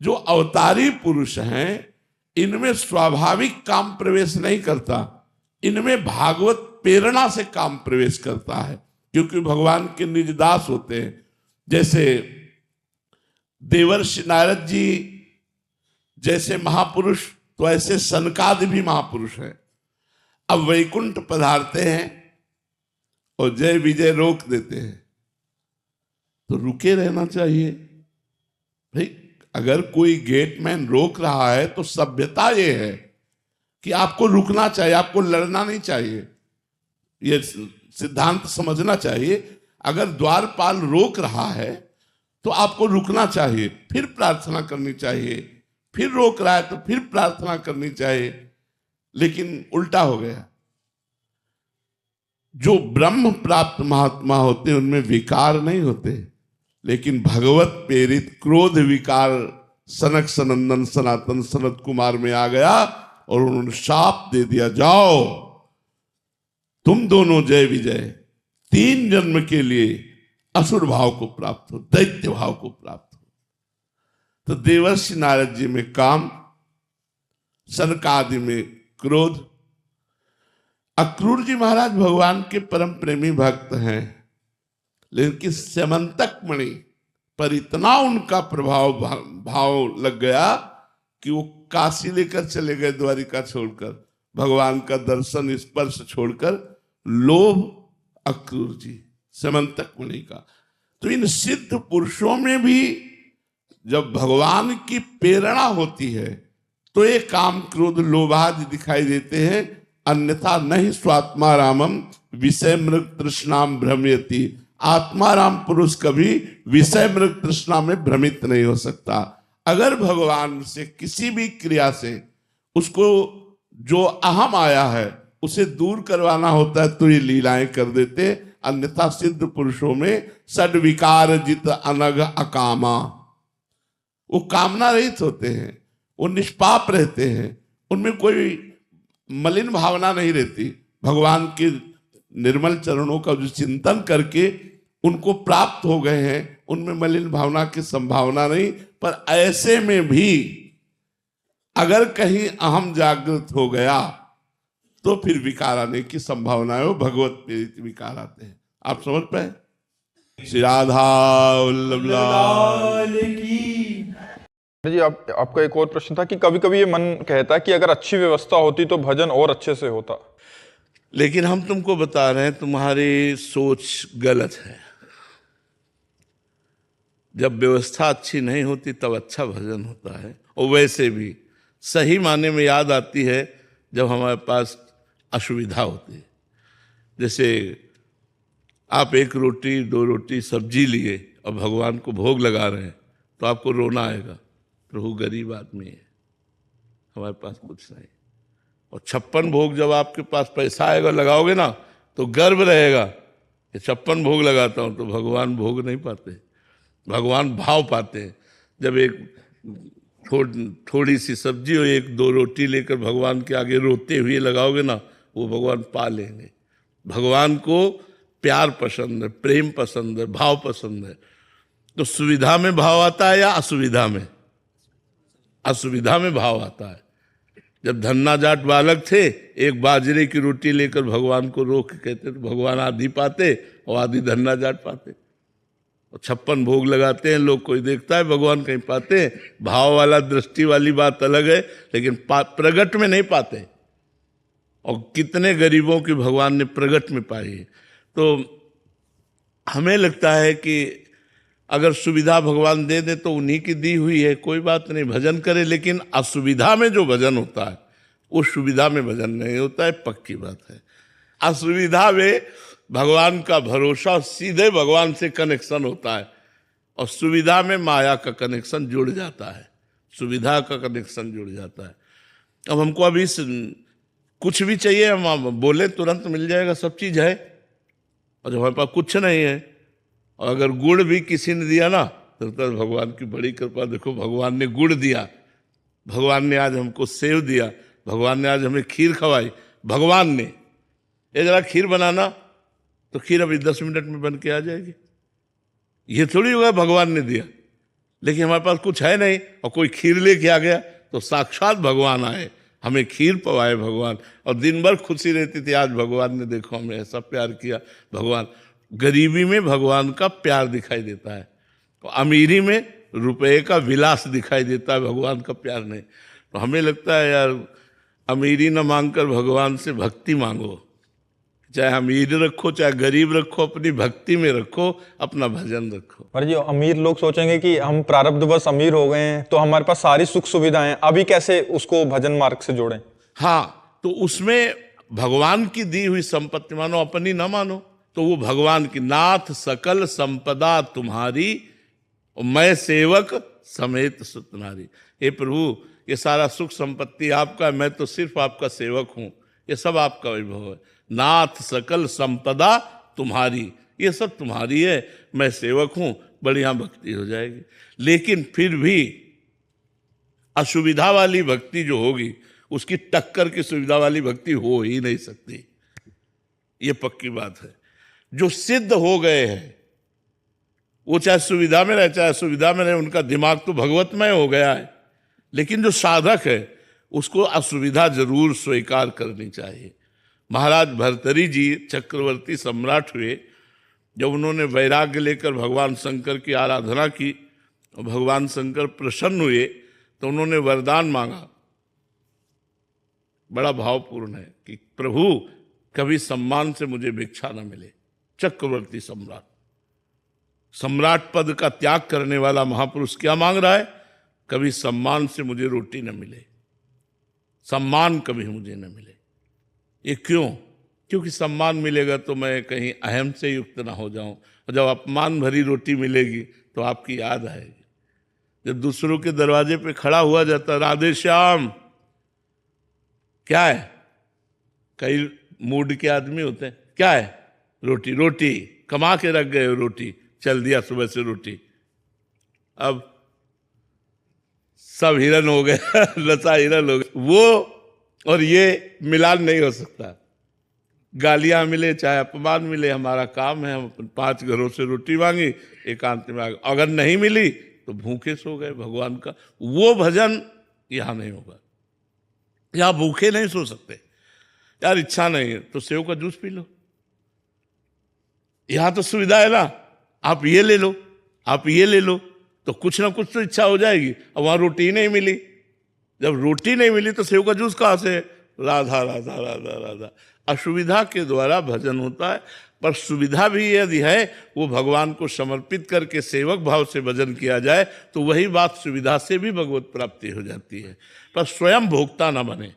जो अवतारी पुरुष हैं, इनमें स्वाभाविक काम प्रवेश नहीं करता, इनमें भागवत प्रेरणा से काम प्रवेश करता है। क्योंकि भगवान के निज दास होते हैं। जैसे देवर्षि नारद जी जैसे महापुरुष, तो ऐसे सनकादि भी महापुरुष हैं। अब वैकुंठ पधारते हैं और जय विजय रोक देते हैं, तो रुके रहना चाहिए भाई। अगर कोई गेटमैन रोक रहा है तो सभ्यता ये है कि आपको रुकना चाहिए, आपको लड़ना नहीं चाहिए। ये सिद्धांत समझना चाहिए। अगर द्वारपाल रोक रहा है तो आपको रुकना चाहिए, फिर प्रार्थना करनी चाहिए। फिर रोक रहा है तो फिर प्रार्थना करनी चाहिए। लेकिन उल्टा हो गया। जो ब्रह्म प्राप्त महात्मा होते हैं उनमें विकार नहीं होते, लेकिन भगवत प्रेरित क्रोध विकार सनक सनंदन सनातन सनत कुमार में आ गया और उन्होंने शाप दे दिया, जाओ तुम दोनों जय विजय 3 जन्म के लिए असुर भाव को प्राप्त हो, दैत्य भाव को प्राप्त हो। तो देवर्षि नारद जी में काम, सनकादि में क्रोध। अक्रूर जी महाराज भगवान के परम प्रेमी भक्त हैं, लेकिन स्यमंतक मणि पर इतना उनका भाव लग गया कि वो काशी लेकर चले गए, द्वारिका छोड़कर, भगवान का दर्शन स्पर्श छोड़कर। लोभ अक्रूर जी स्यमंतक मणि का। तो इन सिद्ध पुरुषों में भी जब भगवान की प्रेरणा होती है तो ये काम क्रोध लोभादि दिखाई देते हैं, अन्यथा नहीं स्वात्मा रामम विषय मृग तृष्णाम भ्रमयति। आत्माराम पुरुष कभी विषय मृग तृष्णा में भ्रमित नहीं हो सकता। अगर भगवान से किसी भी क्रिया से उसको जो अहम आया है उसे दूर करवाना होता है तो ये लीलाएं कर देते, अन्यथा सिद्ध पुरुषों में सद्विकार जित अनग अकामा, वो कामना रहित होते हैं, वो निष्पाप रहते हैं, उनमें कोई मलिन भावना नहीं रहती। भगवान के निर्मल चरणों का जो चिंतन करके उनको प्राप्त हो गए हैं, उनमें मलिन भावना की संभावना नहीं। पर ऐसे में भी अगर कहीं अहम जागृत हो गया तो फिर विकार आने की संभावना है, वो भगवत प्रेरित विकार आते हैं। आप समझ पाए? श्री राधा वल्लभ लाल की। जी आपका एक और प्रश्न था कि कभी कभी ये मन कहता है कि अगर अच्छी व्यवस्था होती तो भजन और अच्छे से होता। लेकिन हम तुमको बता रहे हैं तुम्हारी सोच गलत है। जब व्यवस्था अच्छी नहीं होती तब अच्छा भजन होता है, और वैसे भी सही माने में याद आती है जब हमारे पास असुविधा होती है। जैसे आप 1 रोटी 2 रोटी सब्जी लिए और भगवान को भोग लगा रहे हैं तो आपको रोना आएगा, प्रभु गरीब आदमी है, हमारे पास कुछ नहीं। और 56 भोग जब आपके पास पैसा आएगा लगाओगे ना तो गर्व रहेगा कि 56 भोग लगाता हूं। तो भगवान भोग नहीं पाते, भगवान भाव पाते हैं। जब एक थोड़ी सी सब्जी और 1-2 रोटी लेकर भगवान के आगे रोते हुए लगाओगे ना, वो भगवान पा लेंगे। भगवान को प्यार पसंद है, प्रेम पसंद है, भाव पसंद है। तो सुविधा में भाव आता है या असुविधा में? असुविधा में भाव आता है। जब धन्ना जाट बालक थे, एक बाजरे की रोटी लेकर भगवान को रोक के कहते तो भगवान आधी पाते और आधी धन्ना जाट पाते। और 56 भोग लगाते हैं लोग, कोई देखता है भगवान कहीं पाते हैं। भाव वाला दृष्टि वाली बात अलग है, लेकिन प्रगट में नहीं पाते। और कितने गरीबों की भगवान ने प्रगट में पाई है। तो हमें लगता है कि अगर सुविधा भगवान दे दे तो उन्हीं की दी हुई है, कोई बात नहीं, भजन करे। लेकिन असुविधा में जो भजन होता है उस सुविधा में भजन नहीं होता है, पक्की बात है। असुविधा में भगवान का भरोसा, सीधे भगवान से कनेक्शन होता है, और सुविधा में माया का कनेक्शन जुड़ जाता है, सुविधा का कनेक्शन जुड़ जाता है। अब हमको अभी कुछ भी चाहिए, हम बोले तुरंत मिल जाएगा, सब चीज़ है। और जब हमारे पास कुछ नहीं है, और अगर गुड़ भी किसी ने दिया ना तो भगवान की बड़ी कृपा, देखो भगवान ने गुड़ दिया, भगवान ने आज हमको सेव दिया, भगवान ने आज हमें खीर खवाई। भगवान ने ये जरा खीर बनाना, तो खीर अभी 10 मिनट में बन के आ जाएगी। ये थोड़ी होगा भगवान ने दिया। लेकिन हमारे पास कुछ है नहीं और कोई खीर लेके आ गया, तो साक्षात भगवान आए, हमें खीर पवाए भगवान। और दिन भर खुशी रहती थी, आज भगवान ने देखो हमें ऐसा प्यार किया। भगवान गरीबी में भगवान का प्यार दिखाई देता है, और अमीरी में रुपए का विलास दिखाई देता है, भगवान का प्यार नहीं। तो हमें लगता है यार, अमीरी न मांगकर भगवान से भक्ति मांगो। चाहे अमीर रखो चाहे गरीब रखो, अपनी भक्ति में रखो, अपना भजन रखो। पर जी अमीर लोग सोचेंगे कि हम प्रारब्धवश अमीर हो गए हैं तो हमारे पास सारी सुख सुविधाएं, अभी कैसे उसको भजन मार्ग से जोड़ें? हाँ, तो उसमें भगवान की दी हुई संपत्ति मानो, अपनी ना मानो। तो वो भगवान की, नाथ सकल संपदा तुम्हारी, मैं सेवक समेत सुतनारी। हे प्रभु, ये सारा सुख संपत्ति आपका है, मैं तो सिर्फ आपका सेवक हूं, ये सब आपका वैभव है। नाथ सकल संपदा तुम्हारी, ये सब तुम्हारी है, मैं सेवक हूं, बढ़िया भक्ति हो जाएगी। लेकिन फिर भी असुविधा वाली भक्ति जो होगी उसकी टक्कर की सुविधा वाली भक्ति हो ही नहीं सकती, ये पक्की बात है। जो सिद्ध हो गए हैं वो चाहे सुविधा में रहे चाहे असुविधा में रहे, उनका दिमाग तो भगवतमय हो गया है। लेकिन जो साधक है उसको असुविधा जरूर स्वीकार करनी चाहिए। महाराज भर्तरी जी चक्रवर्ती सम्राट हुए, जब उन्होंने वैराग्य लेकर भगवान शंकर की आराधना की और भगवान शंकर प्रसन्न हुए तो उन्होंने वरदान मांगा, बड़ा भावपूर्ण है कि प्रभु कभी सम्मान से मुझे भिक्षा न मिले। चक्रवर्ती सम्राट, सम्राट पद का त्याग करने वाला महापुरुष क्या मांग रहा है? कभी सम्मान से मुझे रोटी न मिले, सम्मान कभी मुझे न मिले। ये क्यों? क्योंकि सम्मान मिलेगा तो मैं कहीं अहम से युक्त ना हो जाऊं, और जब अपमान भरी रोटी मिलेगी तो आपकी याद आएगी। जब दूसरों के दरवाजे पे खड़ा हुआ जाता, राधे श्याम, क्या है? कई मूड के आदमी होते हैं, क्या है? रोटी, रोटी कमा के रख गए रोटी, चल दिया सुबह से रोटी। अब सब हिरन हो गए लता हिरन हो गए। वो और ये मिलान नहीं हो सकता। गालियां मिले चाहे अपमान मिले, हमारा काम है, हम 5 घरों से रोटी मांगी, एकांत में आ गए। अगर नहीं मिली तो भूखे सो गए भगवान का। वो भजन यहां नहीं होगा। यहां भूखे नहीं सो सकते। यार इच्छा नहीं है तो सेव का जूस पी लो, यहां तो सुविधा है ना, आप ये ले लो, आप ये ले लो, तो कुछ ना कुछ तो इच्छा हो जाएगी। अब वहां रोटी नहीं मिली, जब रोटी नहीं मिली तो सेव का जूस कहां से? राधा राधा राधा राधा। असुविधा के द्वारा भजन होता है, पर सुविधा भी यदि है वो भगवान को समर्पित करके सेवक भाव से भजन किया जाए तो वही बात सुविधा से भी भगवत प्राप्ति हो जाती है। पर स्वयं भोक्ता ना बने।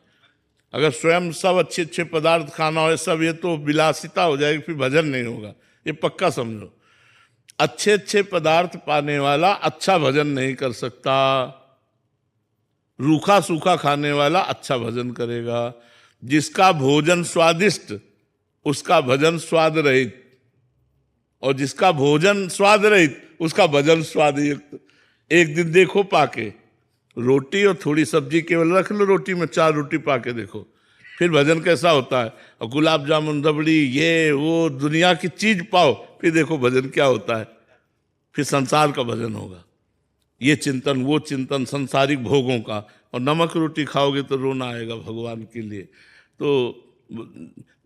अगर स्वयं सब अच्छे अच्छे पदार्थ खाना हो सब, ये तो विलासिता हो जाएगी, फिर भजन नहीं होगा, ये पक्का समझो। अच्छे अच्छे पदार्थ पाने वाला अच्छा भजन नहीं कर सकता। रूखा सूखा खाने वाला अच्छा भजन करेगा। जिसका भोजन स्वादिष्ट उसका भजन स्वाद रहित, और जिसका भोजन स्वाद रहित उसका भजन स्वादयुक्त। एक दिन देखो पाके, रोटी और थोड़ी सब्जी केवल रख लो, रोटी में 4 रोटी पाके देखो, फिर भजन कैसा होता है। और गुलाब जामुन रबड़ी ये वो दुनिया की चीज पाओ, फिर देखो भजन क्या होता है। फिर संसार का भजन होगा, ये चिंतन वो चिंतन संसारिक भोगों का। और नमक रोटी खाओगे तो रोना आएगा भगवान के लिए। तो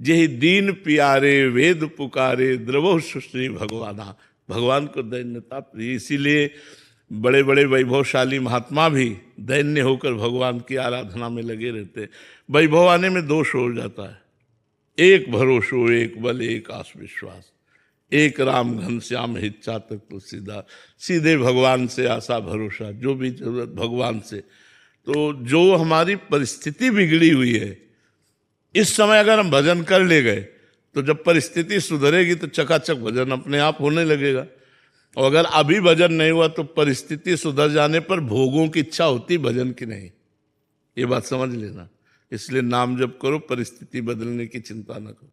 यही दीन प्यारे वेद पुकारे द्रवो सुश्री भगवाना। भगवान को दैन्यता प्रिय, इसीलिए बड़े बड़े वैभवशाली महात्मा भी दैन्य होकर भगवान की आराधना में लगे रहते। वैभव आने में दोष हो जाता है। एक भरोसो एक बल एक आस विश्वास, एक राम घनश्याम हित चातक तो सीधा। सीधे भगवान से आशा भरोसा, जो भी जरूरत भगवान से। तो जो हमारी परिस्थिति बिगड़ी हुई है, इस समय अगर हम भजन कर ले गए तो जब परिस्थिति सुधरेगी तो चकाचक भजन अपने आप होने लगेगा। और अगर अभी भजन नहीं हुआ तो परिस्थिति सुधर जाने पर भोगों की इच्छा होती, भजन की नहीं। ये बात समझ लेना। इसलिए नाम जप करो, परिस्थिति बदलने की चिंता न करो।